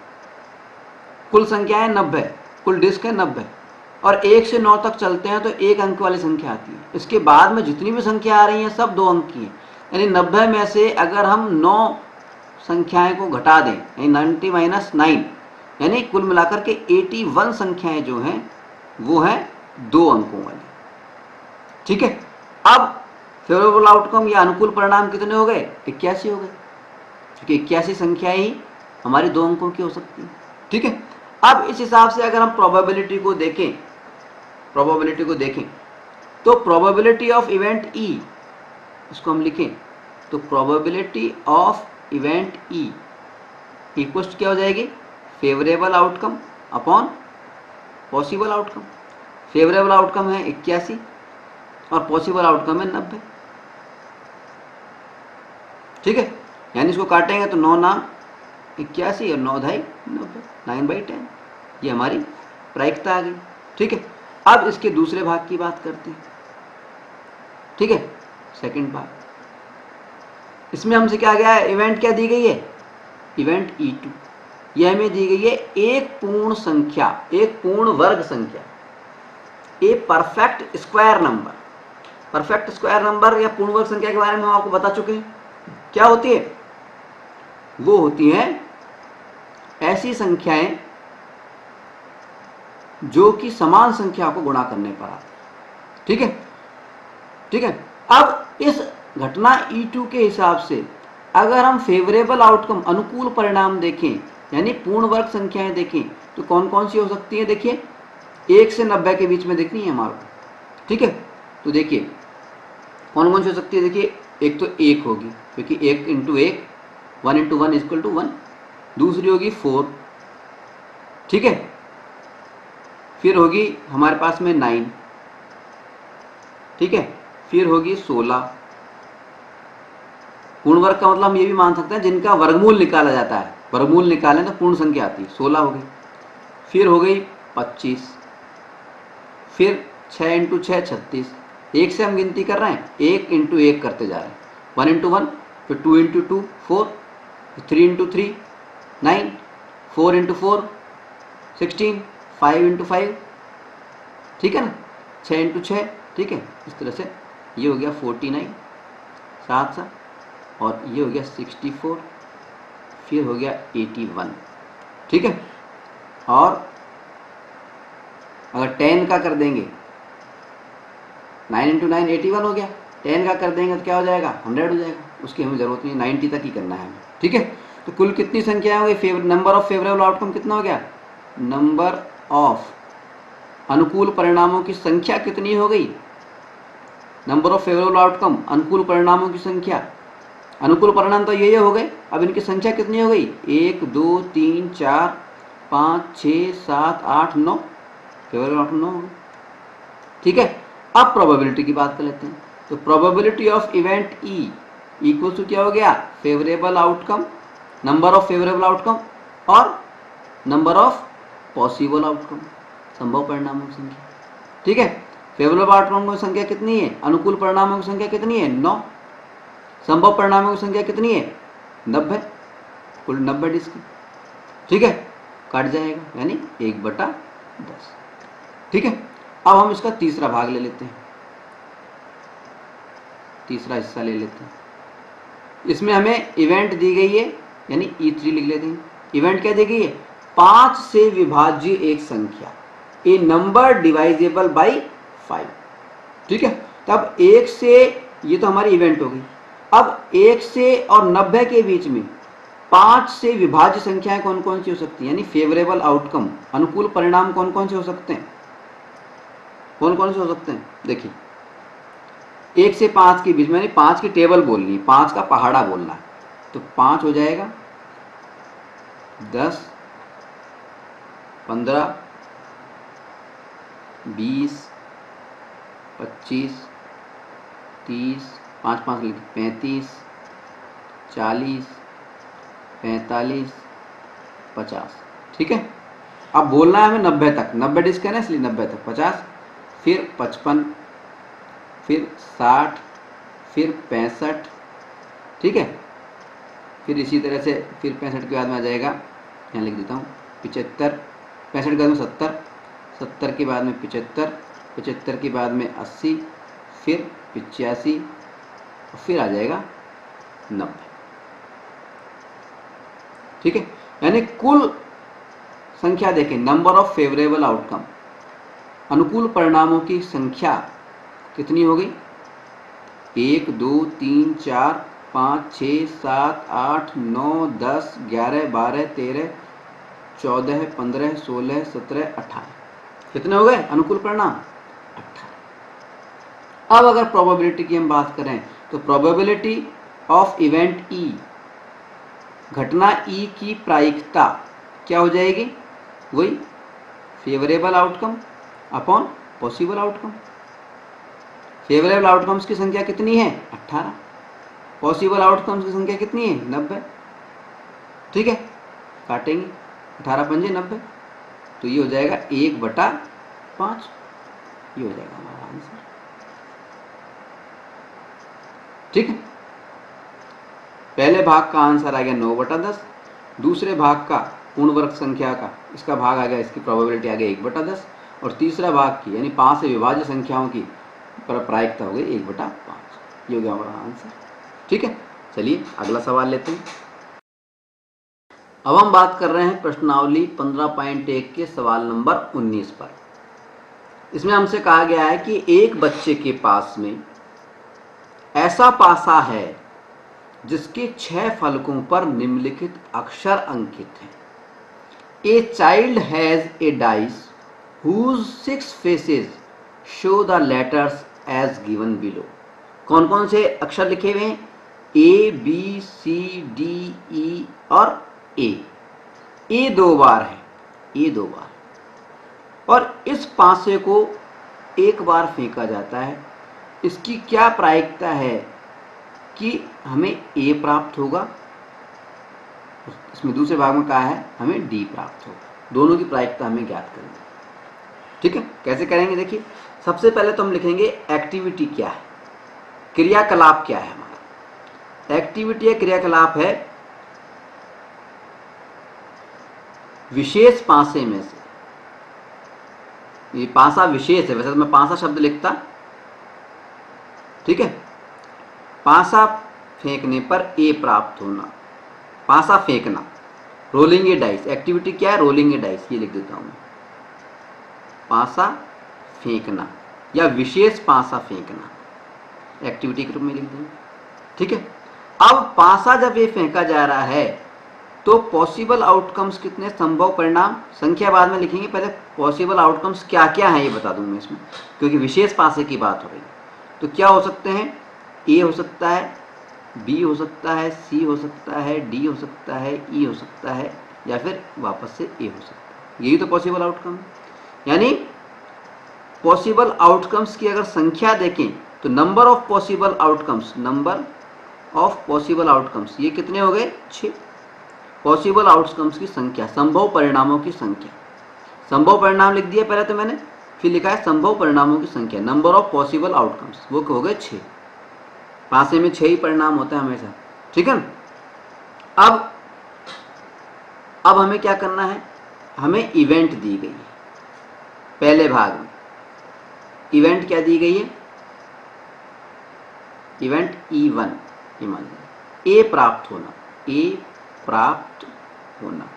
कुल संख्या है 90, कुल डिस्क है 90, और 1 से 9 तक चलते हैं तो 1 अंक वाली संख्या आती है। इसके बाद में जितनी भी संख्या आ रही हैं सब 2 अंक की हैं। यानी 90 में से अगर हम 9 संख्याएं को घटा दें, यानी 90 - 9, यानी कुल मिलाकर के 81 संख्याएं जो हैं वो हैं 2 अंकों वाली। ठीक है, अब फेवरेबल आउटकम या अनुकूल परिणाम कितने हो गए? 81 हो गए, क्योंकि 81 संख्याएं ही हमारी 2 अंकों की हो सकती है। ठीक है, अब इस हिसाब से अगर हम प्रोबेबिलिटी को देखें, तो प्रोबेबिलिटी ऑफ इवेंट E, इसको हम लिखें तो probability of event E equal क्या हो जाएगी? Favourable outcome upon possible outcome. Favourable outcome है 81 और पॉसिबल आउटकम है 90। ठीक है, यानी इसको काटेंगे तो 9 नाम 81 और 9 धाई 90, 9/10। ये हमारी प्रायिकता आ गई। ठीक है, अब इसके दूसरे भाग की बात करते हैं। ठीक है, सेकंड भाग, इसमें हमसे क्या गया है? इवेंट क्या दी गई है? Event E2। यह हमें दी गई है एक पूर्ण संख्या, एक पूर्ण वर्ग संख्या, a perfect square number. Perfect square number या पूर्ण वर्ग संख्या के बारे में हम आपको बता चुके हैं। क्या होती है? वो होती हैं ऐसी संख्याएं जो कि समान संख्या को गुणा करने पर आती। ठीक है, ठीक है, अब इस घटना E2 के हिसाब से अगर हम फेवरेबल आउटकम, अनुकूल परिणाम देखें, यानी पूर्ण वर्ग संख्याएं देखें, तो कौन कौन सी हो सकती है? देखिए, 1 से 90 के बीच में देखनी है हमारे को। ठीक है, तो देखिए कौन कौन सी हो सकती है। देखिए, एक तो 1 होगी, क्योंकि 1 × 1, 1 × 1 = 1। दूसरी होगी 4। ठीक है, फिर होगी हमारे पास में 9। ठीक है, फिर होगी 16। पूर्ण वर्ग का मतलब हम ये भी मान सकते हैं जिनका वर्गमूल निकाला जाता है, वर्गमूल निकालें तो पूर्ण संख्या आती है, 16 हो गई। फिर हो गई 25, फिर 6 × 6 36। 1 से हम गिनती कर रहे हैं, 1 × 1 करते जा रहे हैं, 1 × 1, फिर 2 × 2 4, 3 × 3 9, 4 × 4 16, 5 × 5। ठीक है ना, 6 × 6। ठीक है, इस तरह से ये हो गया 49, 7 और ये हो गया 64, फिर हो गया 81। ठीक है, और अगर 10 का कर देंगे, 9 × 9 81 हो गया। 10 का कर देंगे तो क्या हो जाएगा? 100 हो जाएगा। उसकी हमें ज़रूरत नहीं, 90 तक ही करना है हमें। ठीक है, तो कुल कितनी संख्या हो गई? नंबर ऑफ फेवरेबल आउटकम कितना हो गया? नंबर ऑफ अनुकूल परिणामों की संख्या कितनी हो गई? नंबर ऑफ फेवरेबल आउटकम, अनुकूल परिणामों की संख्या। अनुकूल परिणाम तो ये हो गए, अब इनकी संख्या कितनी हो गई? 1 2 3 4 5 6 7 8 9। फेवरेबल आउटकम 9 हो गए। ठीक है, अब प्रोबेबिलिटी की बात कर लेते हैं। तो probability of event e equal to क्या हो गया, favourable outcome, number of favourable outcome और नंबर ऑफ पॉसिबल आउटकम, संभव परिणामों की संख्या। ठीक है, फेवरेबल आउटकम की संख्या कितनी है, अनुकूल परिणामों की संख्या कितनी है, 9, संभव परिणामों की संख्या कितनी है, 90, कुल 90 डिस्क। ठीक है, कट जाएगा यानी 1/10। ठीक है, अब हम इसका तीसरा भाग ले लेते हैं, तीसरा हिस्सा ले लेते हैं। इसमें हमें इवेंट दी गई है यानी E3 लिख लेते हैं। इवेंट क्या दी गई है, 5 से विभाज्य एक संख्या, ए नंबर डिवाइजेबल बाई 5। ठीक है, तब 1 से, ये तो हमारी इवेंट हो गई। अब 1 से और 90 के बीच में 5 से विभाज्य संख्याएं कौन कौन सी हो सकती हैं, यानी फेवरेबल आउटकम, अनुकूल परिणाम कौन कौन से हो सकते हैं, कौन कौन से हो सकते हैं। देखिए 1 से 5 के बीच में, यानी 5 की टेबल बोलनी है, 5 का पहाड़ा बोलना है, तो 5 हो जाएगा 10, 15, 20, 25, 30, 5 5 लिख, 35, 40, 45, 50। ठीक है, अब बोलना है हमें 90 तक, 90 डिस्क है ना इसलिए 90 तक, 50, फिर 55, फिर 60, फिर 65। ठीक है, फिर इसी तरह से फिर 65 के बाद में आ जाएगा, यहाँ लिख देता हूँ 75, 65 के बाद में 70, 70 के बाद में 75, 75 के बाद में 80, फिर 85 और फिर आ जाएगा 90। ठीक है, यानी कुल संख्या देखें, नंबर ऑफ फेवरेबल आउटकम, अनुकूल परिणामों की संख्या कितनी हो गई, 1 2 3 4 5 6 7 8 9 10 11 12 13 14 15 16 17 18, कितने हो गए अनुकूल परिणाम, 18। अब अगर प्रोबेबिलिटी की हम बात करें तो प्रोबेबिलिटी ऑफ इवेंट ई, घटना ई की प्रायिकता क्या हो जाएगी, वही favourable outcome upon possible outcome. Favourable outcomes की संख्या कितनी है, 18, पॉसिबल आउटकम्स की संख्या कितनी है, 90। ठीक है, काटेंगे 18 पंजे 90, तो ये हो जाएगा 1/5, ये हो जाएगा हमारा आंसर। ठीक है, पहले भाग का आंसर आ गया 9/10, दूसरे भाग का पूर्ण वर्ग संख्या का इसका भाग आ गया, इसकी प्रोबेबिलिटी आ गई 1/10, और तीसरा भाग की यानी 5 से विभाज्य संख्याओं की प्रायिकता हो गई 1/5। ये हो गया हमारा आंसर। ठीक है, चलिए अगला सवाल लेते हैं। अब हम बात कर रहे हैं प्रश्नावली 15.1 के सवाल नंबर 19 पर। इसमें हमसे कहा गया है कि एक बच्चे के पास में ऐसा पासा है जिसके 6 फलकों पर निम्नलिखित अक्षर अंकित हैं। A child has a dice whose 6 faces show the letters as given below। कौन कौन से अक्षर लिखे हुए हैं, A B C D E और ए। ए 2 बार है, ए 2 बार, और इस पासे को एक बार फेंका जाता है। इसकी क्या प्रायिकता है कि हमें ए प्राप्त होगा, इसमें दूसरे भाग में कहा है हमें डी प्राप्त होगा। दोनों की प्रायिकता हमें ज्ञात करनी है। ठीक है, कैसे करेंगे, देखिए सबसे पहले तो हम लिखेंगे एक्टिविटी क्या है, क्रियाकलाप क्या है हमारा। एक्टिविटी या क्रियाकलाप है विशेष पासे में से, ये पासा विशेष है, वैसे तो मैं पासा शब्द लिखता। ठीक है, पासा फेंकने पर ए प्राप्त होना, पासा फेंकना, रोलिंग ए डाइस। एक्टिविटी क्या है, रोलिंग ए डाइस, ये लिख देता हूं मैं, पासा फेंकना या विशेष पासा फेंकना, एक्टिविटी के रूप में लिख देंगे। ठीक है, अब पासा जब ये फेंका जा रहा है तो पॉसिबल आउटकम्स कितने, संभव परिणाम, संख्या बाद में लिखेंगे, पहले पॉसिबल आउटकम्स क्या क्या हैं ये बता दूं मैं इसमें, क्योंकि विशेष पासे की बात हो रही है। तो क्या हो सकते हैं, ए हो सकता है, बी हो सकता है, सी हो सकता है, डी हो सकता है, ई हो सकता है, या फिर वापस से ए हो सकता है। यही तो पॉसिबल आउटकम है। यानी पॉसिबल आउटकम्स की अगर संख्या देखें तो number of possible outcomes, number of possible outcomes, ये कितने हो गए? 6। पॉसिबल आउटकम्स की संख्या, संभव परिणामों की संख्या, संभव परिणाम लिख दिया पहले तो मैंने, फिर लिखा है संभव परिणामों की संख्या, नंबर ऑफ पॉसिबल आउटकम्स, वो हो गए 6। पासे में 6 ही परिणाम होते हैं हमेशा, ठीक है ना। अब हमें क्या करना है, हमें इवेंट दी गई है पहले भाग में। इवेंट क्या दी गई है? इवेंट E1, ए प्राप्त होना, ए प्राप्त होना।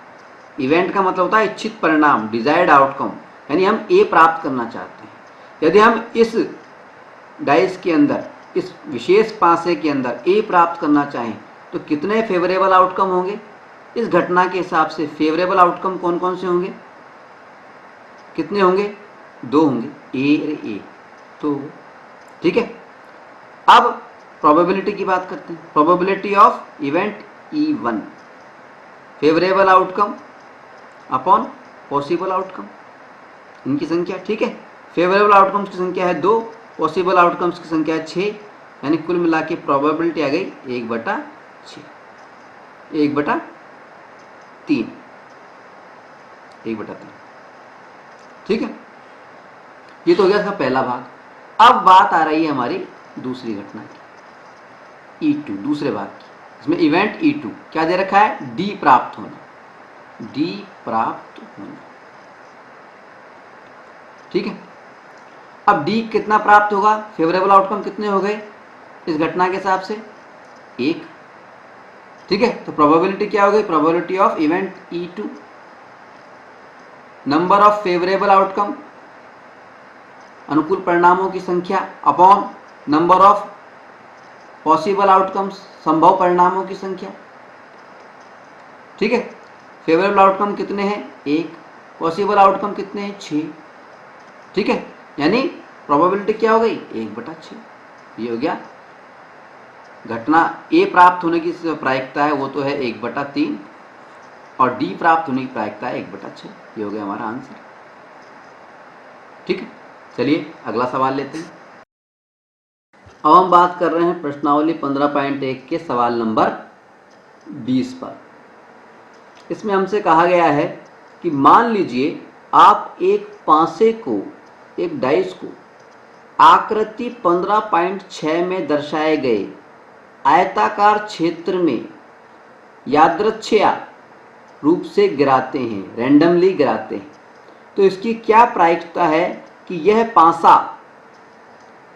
इवेंट का मतलब होता है इच्छित परिणाम, डिजायर्ड आउटकम, यानी हम ए प्राप्त करना चाहते हैं। यदि हम इस डाइस के अंदर, इस विशेष पासे के अंदर ए प्राप्त करना चाहें तो कितने फेवरेबल आउटकम होंगे? इस घटना के हिसाब से फेवरेबल आउटकम कौन कौन से होंगे? कितने होंगे? 2 होंगे, ए। तो ठीक है, अब प्रोबेबिलिटी की बात करते हैं। Probability of event E1, favourable outcome upon possible outcome, इनकी संख्या, ठीक है। फेवरेबल आउटकम्स की संख्या है 2, पॉसिबल आउटकम्स की संख्या है 6, यानी कुल मिला के प्रोबेबिलिटी आ गई 1/6, 1/3, 1/3, ठीक है। ये तो हो गया इसका पहला भाग। अब बात आ रही है हमारी दूसरी घटना की, E2, दूसरे भाग की। इसमें इवेंट E2 क्या दे रखा है? डी प्राप्त होना, डी प्राप्त होना, ठीक है। अब डी कितना प्राप्त होगा? फेवरेबल आउटकम कितने हो गए इस घटना के हिसाब से? 1, ठीक है। तो प्रोबेबिलिटी क्या हो गई? Probability of event E2, number of favourable outcome, अनुकूल परिणामों की संख्या, upon number of possible outcomes, संभव परिणामों की संख्या, ठीक है। फेवरेबल आउटकम कितने हैं? 1, पॉसिबल आउटकम कितने हैं? 6, ठीक है। यानी प्रोबेबिलिटी क्या हो गई? 1/6। ये हो गया घटना ए प्राप्त होने की प्रायिकता है वो तो है 1/3, और डी प्राप्त होने की प्रायिकता है 1/6। ये हो गया हमारा आंसर, ठीक है। चलिए अगला सवाल लेते हैं। अब हम बात कर रहे हैं प्रश्नावली 15.1 के सवाल नंबर 20 पर। इसमें हमसे कहा गया है कि मान लीजिए आप एक पासे को, एक डाइस को आकृति 15.6 में दर्शाए गए आयताकार क्षेत्र में यादृच्छिक रूप से गिराते हैं, रैंडमली गिराते हैं, तो इसकी क्या प्रायिकता है कि यह पासा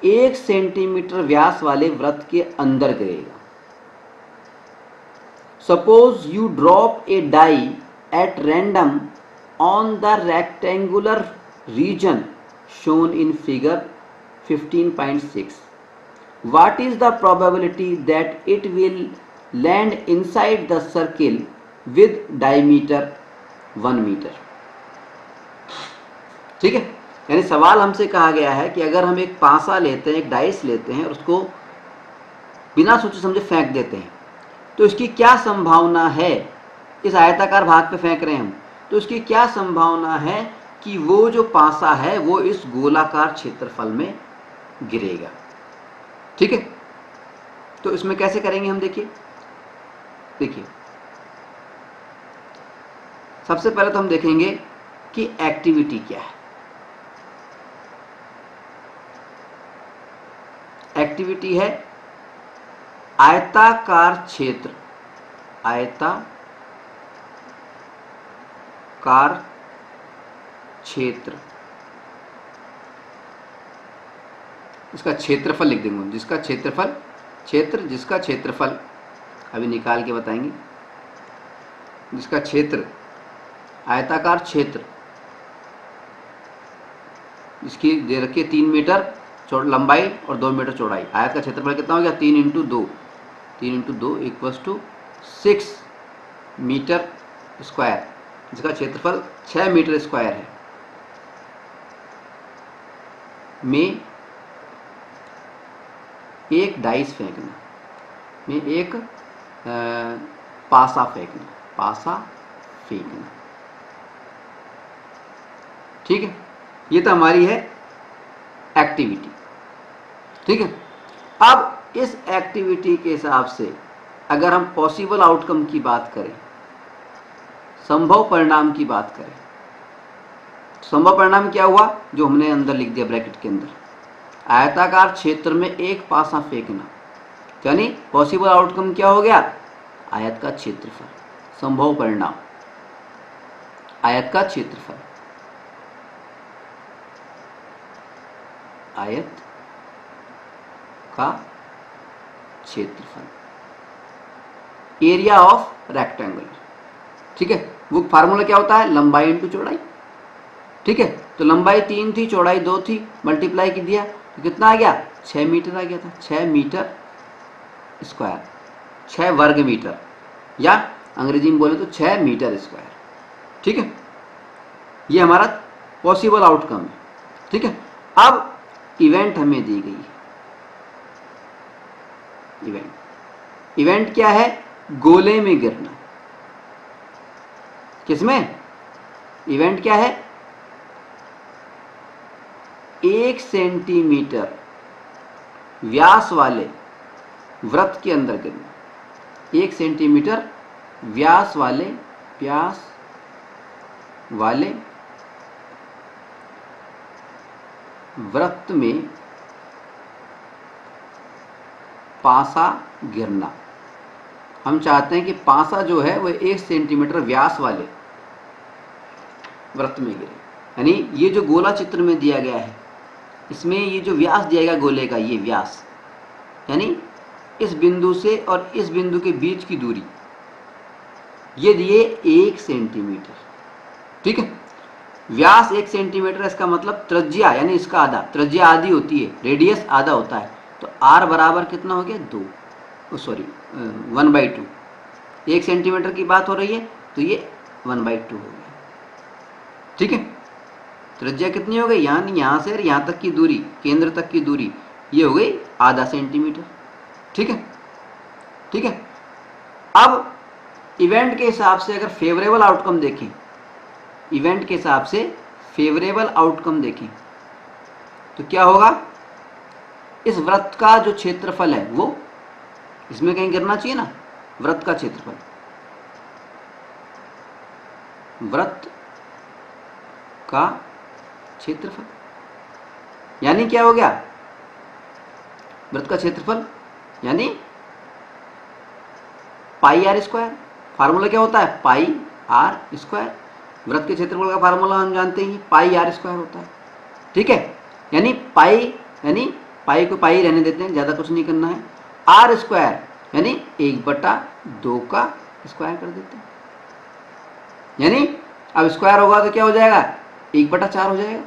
1 सेंटीमीटर व्यास वाले वृत्त के अंदर गिरेगा। Suppose you drop a die at random on the rectangular region shown in figure 15.6. What is the probability that it will land inside the circle with diameter 1 metre? ठीक है, यानी सवाल हमसे कहा गया है कि अगर हम एक पासा लेते हैं, एक डाइस लेते हैं और उसको बिना सोचे समझे फेंक देते हैं तो इसकी क्या संभावना है, इस आयताकार भाग पे फेंक रहे हैं हम, तो इसकी क्या संभावना है कि वो जो पासा है वो इस गोलाकार क्षेत्रफल में गिरेगा। ठीक है, तो इसमें कैसे करेंगे हम? देखिए सबसे पहले तो हम देखेंगे कि एक्टिविटी क्या है। एक्टिविटी है आयताकार क्षेत्र, आयताकार क्षेत्र, इसका क्षेत्रफल लिख देंगे, जिसका क्षेत्रफल अभी निकाल के बताएंगे, जिसका क्षेत्र, आयताकार क्षेत्र, इसकी दे रखी है 3 मीटर लंबाई और 2 मीटर चौड़ाई। आयत का क्षेत्रफल कितना हो गया? 3 × 2 = 6 मीटर स्क्वायर, जिसका क्षेत्रफल 6 मीटर स्क्वायर है, में एक डाइस फेंकना, में एक पासा फेंकना। ठीक है, ये तो हमारी है एक्टिविटी। ठीक है। अब इस एक्टिविटी के हिसाब से अगर हम पॉसिबल आउटकम की बात करें, संभव परिणाम की बात करें, संभव परिणाम क्या हुआ, जो हमने अंदर लिख दिया ब्रैकेट के अंदर, आयताकार क्षेत्र में एक पासा फेंकना, यानी पॉसिबल आउटकम क्या हो गया, आयत का क्षेत्रफल। संभव परिणाम आयत का क्षेत्रफल, आयत का क्षेत्रफल, एरिया ऑफ रेक्टेंगल। ठीक है, वो फार्मूला क्या होता है, लंबाई इंटू चौड़ाई। ठीक है, तो लंबाई 3 थी, चौड़ाई 2 थी, मल्टीप्लाई की दिया तो कितना आ गया, 6 मीटर आ गया था, 6 मीटर स्क्वायर, 6 वर्ग मीटर, या अंग्रेजी में बोले तो 6 मीटर स्क्वायर। ठीक है, ये हमारा पॉसिबल आउटकम है। ठीक है, अब इवेंट हमें दी गई है। इवेंट क्या है, गोले में गिरना। किसमें, इवेंट क्या है, 1 सेंटीमीटर व्यास वाले वृत्त के अंदर गिरना। 1 सेंटीमीटर व्यास वाले वृत्त में पासा गिरना। हम चाहते हैं कि पासा जो है वो 1 सेंटीमीटर व्यास वाले वृत्त में गिरे, यानी ये जो गोला चित्र में दिया गया है, इसमें ये जो व्यास दिया गया गोले का, ये व्यास यानी इस बिंदु से और इस बिंदु के बीच की दूरी, ये दिए 1 सेंटीमीटर। ठीक है, व्यास 1 सेंटीमीटर, इसका मतलब त्रिज्या यानी इसका आधा, त्रिज्या आधी होती है, रेडियस आधा होता है, तो r बराबर कितना हो गया, 2, सॉरी 1/2। 1 सेंटीमीटर की बात हो रही है तो ये 1/2 हो गया। ठीक है, त्रिज्या कितनी हो गई, यानी यहाँ से यहाँ तक की दूरी, केंद्र तक की दूरी, ये हो गई आधा सेंटीमीटर। ठीक है, ठीक है। अब इवेंट के हिसाब से अगर फेवरेबल आउटकम देखें, इवेंट के हिसाब से फेवरेबल आउटकम देखें तो क्या होगा, इस वृत्त का जो क्षेत्रफल है वो इसमें कहीं गिरना चाहिए ना, वृत्त का क्षेत्रफल, वृत्त का क्षेत्रफल, यानी क्या हो गया, वृत्त का क्षेत्रफल यानी पाई आर स्क्वायर। फार्मूला क्या होता है, पाई आर स्क्वायर। वृत्त के क्षेत्रफल का फार्मूला हम जानते हैं, पाई आर स्क्वायर होता है। ठीक है, यानी पाई को पाई रहने देते हैं, ज़्यादा कुछ नहीं करना है। आर स्क्वायर यानी 1/2 का स्क्वायर कर देते हैं, यानी अब स्क्वायर होगा तो क्या हो जाएगा, 1/4 हो जाएगा।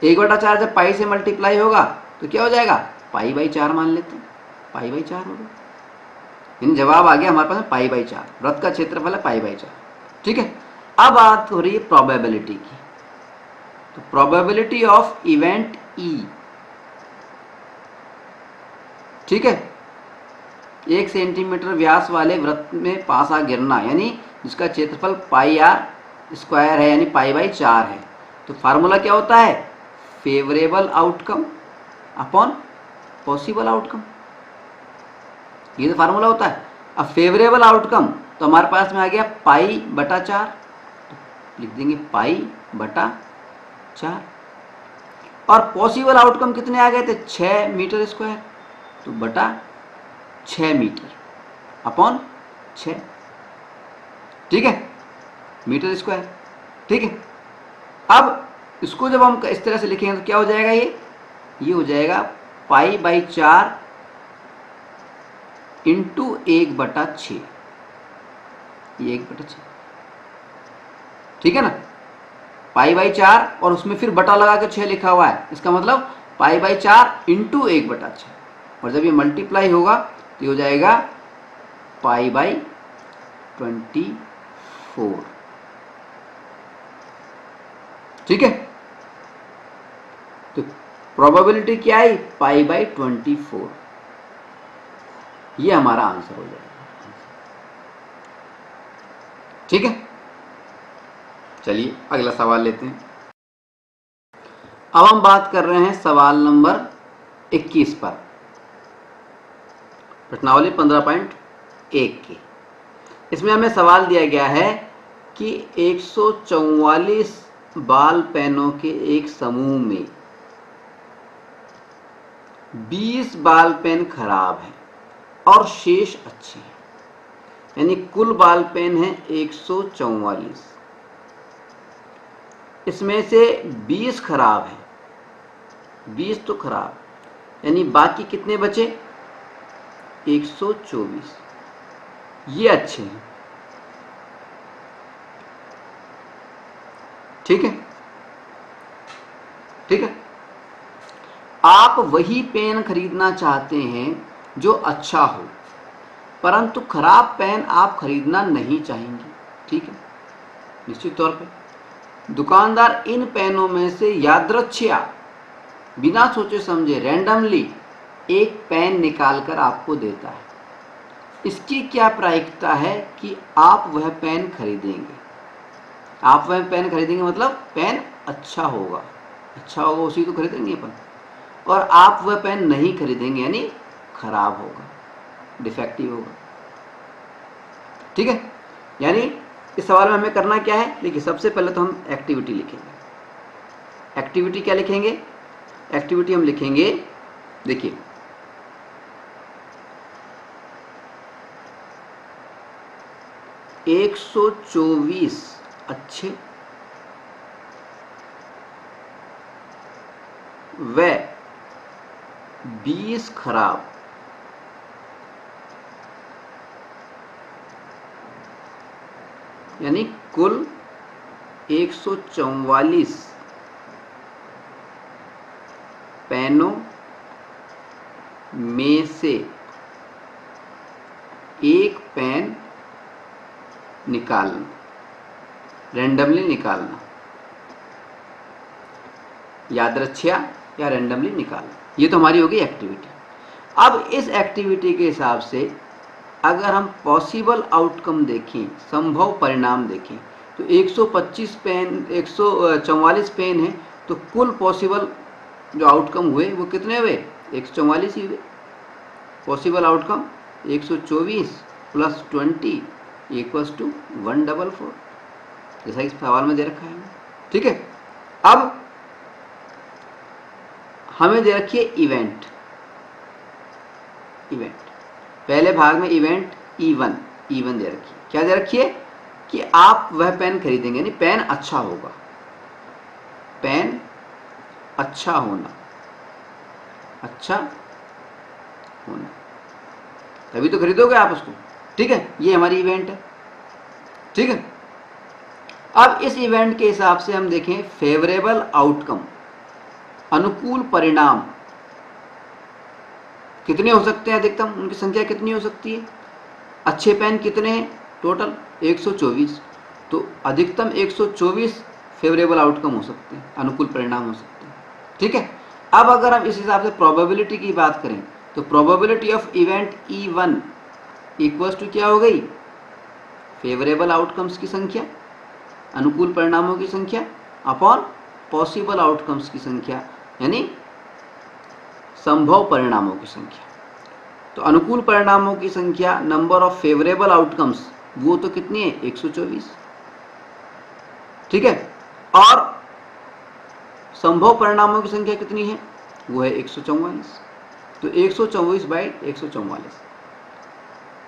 1/4 जब पाई से मल्टीप्लाई होगा तो क्या हो जाएगा, पाई/4 मान लेते हैं, पाई/4 होगा। यानी जवाब आ गया हमारे पास पाई/4, वृत्त का क्षेत्रफल है पाई/4। ठीक है, अब बात हो रही है प्रोबेबिलिटी की। तो प्रोबेबिलिटी ऑफ इवेंट ई, ठीक है, 1 सेंटीमीटर व्यास वाले वृत्त में पासा गिरना, यानी जिसका क्षेत्रफल पाई आर स्क्वायर है, यानी पाई/4 है। तो फार्मूला क्या होता है, favourable outcome upon possible outcome, ये तो फार्मूला होता है। अब फेवरेबल आउटकम तो हमारे पास में आ गया पाई/4, तो लिख देंगे पाई/4, और पॉसिबल आउटकम कितने आ गए थे, 6 मीटर स्क्वायर, तो बटा 6 मीटर अपॉन 6, ठीक है, मीटर स्क्वायर। ठीक है, अब इसको जब हम इस तरह से लिखेंगे तो क्या हो जाएगा, ये हो जाएगा पाई/4 इंटू 1/6, ये 1/6, ठीक है ना, पाई/4 और उसमें फिर बटा लगा के 6 लिखा हुआ है, इसका मतलब पाई/4 इंटू 1/6, और जब ये मल्टीप्लाई होगा तो ये हो जाएगा पाई/24। ठीक है, तो प्रोबेबिलिटी क्या है, पाई/24, ये हमारा आंसर हो जाएगा। ठीक है, चलिए अगला सवाल लेते हैं। अब हम बात कर रहे हैं सवाल नंबर 21 पर, प्रश्नावली 15.1 की। इसमें हमें सवाल दिया गया है कि 144 बाल पेनों के एक समूह में 20 बाल पेन खराब हैं और शेष अच्छे हैं, यानी कुल बाल पेन है 144, इसमें से 20 खराब है, 20 तो खराब, यानी बाकी कितने बचे? 124, ये अच्छे हैं। ठीक है, ठीक है। आप वही पेन खरीदना चाहते हैं जो अच्छा हो, परंतु खराब पेन आप खरीदना नहीं चाहेंगे। ठीक है, निश्चित तौर पे दुकानदार इन पेनों में से यादृच्छिया, बिना सोचे समझे, रैंडमली एक पेन निकालकर आपको देता है। इसकी क्या प्रायिकता है कि आप वह पेन खरीदेंगे? आप वह पेन खरीदेंगे मतलब पेन अच्छा होगा, अच्छा होगा उसी को खरीदेंगे अपन, और आप वह पेन नहीं खरीदेंगे यानी खराब होगा, डिफेक्टिव होगा। ठीक है, यानी इस सवाल में हमें करना क्या है? देखिए, सबसे पहले तो हम एक्टिविटी लिखेंगे। एक्टिविटी क्या लिखेंगे? एक्टिविटी हम लिखेंगे, देखिए, एक 124 अच्छे व 20 खराब, यानी कुल 144 पेनों में से एक पेन निकालना, रैंडमली निकालना, यादृच्छिया या रैंडमली निकालना। ये तो हमारी होगी एक्टिविटी। अब इस एक्टिविटी के हिसाब से अगर हम पॉसिबल आउटकम देखें, संभव परिणाम देखें, तो 125 पेन, 144 पेन है, तो कुल पॉसिबल जो आउटकम हुए वो कितने हुए? 144 ही हुए। Possible outcome 124 plus 20 equals to 144, जैसा इस सवाल में दे रखा है। ठीक है, अब हमें दे रखी है इवेंट। पहले भाग में इवेंट E1 दे रखी है। क्या दे रखी है? कि आप वह पेन खरीदेंगे, यानी पेन अच्छा होगा, पेन अच्छा होना, तभी तो खरीदोगे आप उसको। ठीक है, ये हमारी इवेंट है। ठीक है, अब इस इवेंट के हिसाब से हम देखें फेवरेबल आउटकम, अनुकूल परिणाम कितने हो सकते हैं? अधिकतम उनकी संख्या कितनी हो सकती है? अच्छे पेन कितने हैं? टोटल 124, तो अधिकतम 124 फेवरेबल आउटकम हो सकते हैं, अनुकूल परिणाम हो सकते हैं। ठीक है, अब अगर हम इस हिसाब से प्रोबेबिलिटी की बात करें तो probability of event E1 equals to क्या हो गई? फेवरेबल आउटकम्स की संख्या, अनुकूल परिणामों की संख्या अपॉन पॉसिबल आउटकम्स की संख्या, यानी संभव परिणामों की संख्या। तो अनुकूल परिणामों की संख्या, नंबर ऑफ फेवरेबल आउटकम्स, वो तो कितनी है? 124। ठीक है, और संभव परिणामों की संख्या कितनी है? वो है 144। तो 124 बाई 144।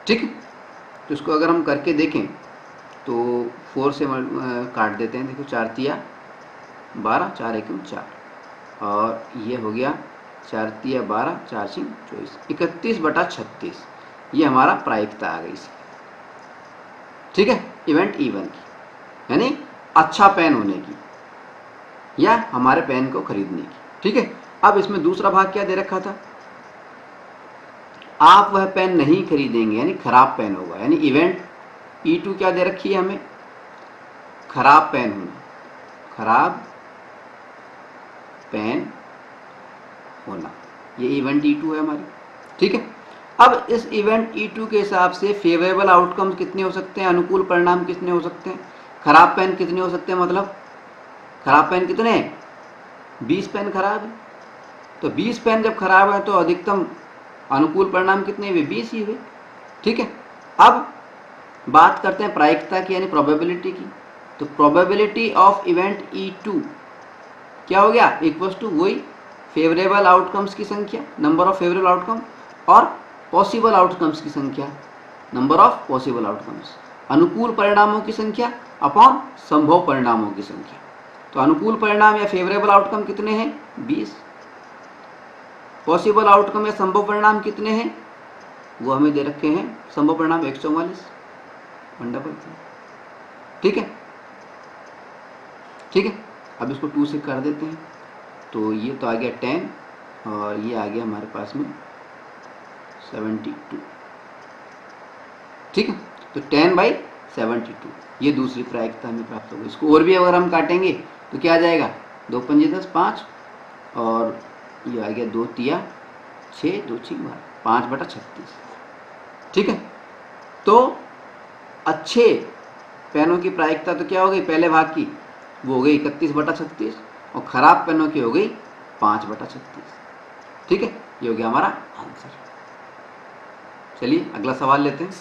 ठीक है, तो इसको अगर हम करके देखें तो 4 से काट देते हैं। देखो, 4 तिया 12, 4 एकम 4, और ये हो गया 4 तिया 12, 4 सिंह 24, 31/36। ये हमारा प्रायिकता आ गई इसकी। ठीक है, इवेंट E1 की, यानी अच्छा पेन होने की या हमारे पेन को खरीदने की। ठीक है, अब इसमें दूसरा भाग क्या दे रखा था? आप वह पेन नहीं खरीदेंगे, यानी खराब पेन होगा, यानी इवेंट E2 क्या दे रखी है हमें? खराब पेन होना, खराब पेन होना, ये इवेंट E2 है हमारी। ठीक है, अब इस इवेंट E2 के हिसाब से फेवरेबल आउटकम्स कितने हो सकते हैं, अनुकूल परिणाम कितने हो सकते हैं, खराब पेन कितने हो सकते हैं? मतलब खराब पेन कितने हैं? 20 पेन खराब है, तो 20 पेन जब खराब है तो अधिकतम अनुकूल परिणाम कितने हुए? 20 ही हुए। ठीक है, अब बात करते हैं प्रायिकता की यानी प्रोबेबिलिटी की। तो प्रोबेबिलिटी ऑफ इवेंट E2 क्या हो गया? इक्वल्स टू वही फेवरेबल आउटकम्स की संख्या, नंबर ऑफ फेवरेबल आउटकम, और पॉसिबल आउटकम्स की संख्या, नंबर ऑफ पॉसिबल आउटकम्स। अनुकूल परिणामों की संख्या अपॉन संभव परिणामों की संख्या। तो अनुकूल परिणाम या फेवरेबल आउटकम कितने हैं? 20। पॉसिबल आउटकम या संभव परिणाम कितने हैं? वो हमें दे रखे हैं, संभव परिणाम 144, 133। ठीक है, ठीक है। अब इसको 2 से कर देते हैं, तो ये तो आ गया 10 और ये आ गया हमारे पास में 72। ठीक है, तो 10/72 ये दूसरी प्रायिकता हमें प्राप्त होगी। इसको और भी अगर हम काटेंगे तो क्या आ जाएगा? 2 पंजे 10, 5, और ये आ गया 2 तिया 6, 2 6 12, 5/36। ठीक है, तो अच्छे पेनों की प्रायिकता तो क्या हो गई? पहले भाग की वो हो गई 31/36 और खराब पेनों की हो गई 5/36। ठीक है, ये हो गया हमारा आंसर। चलिए अगला सवाल लेते हैं।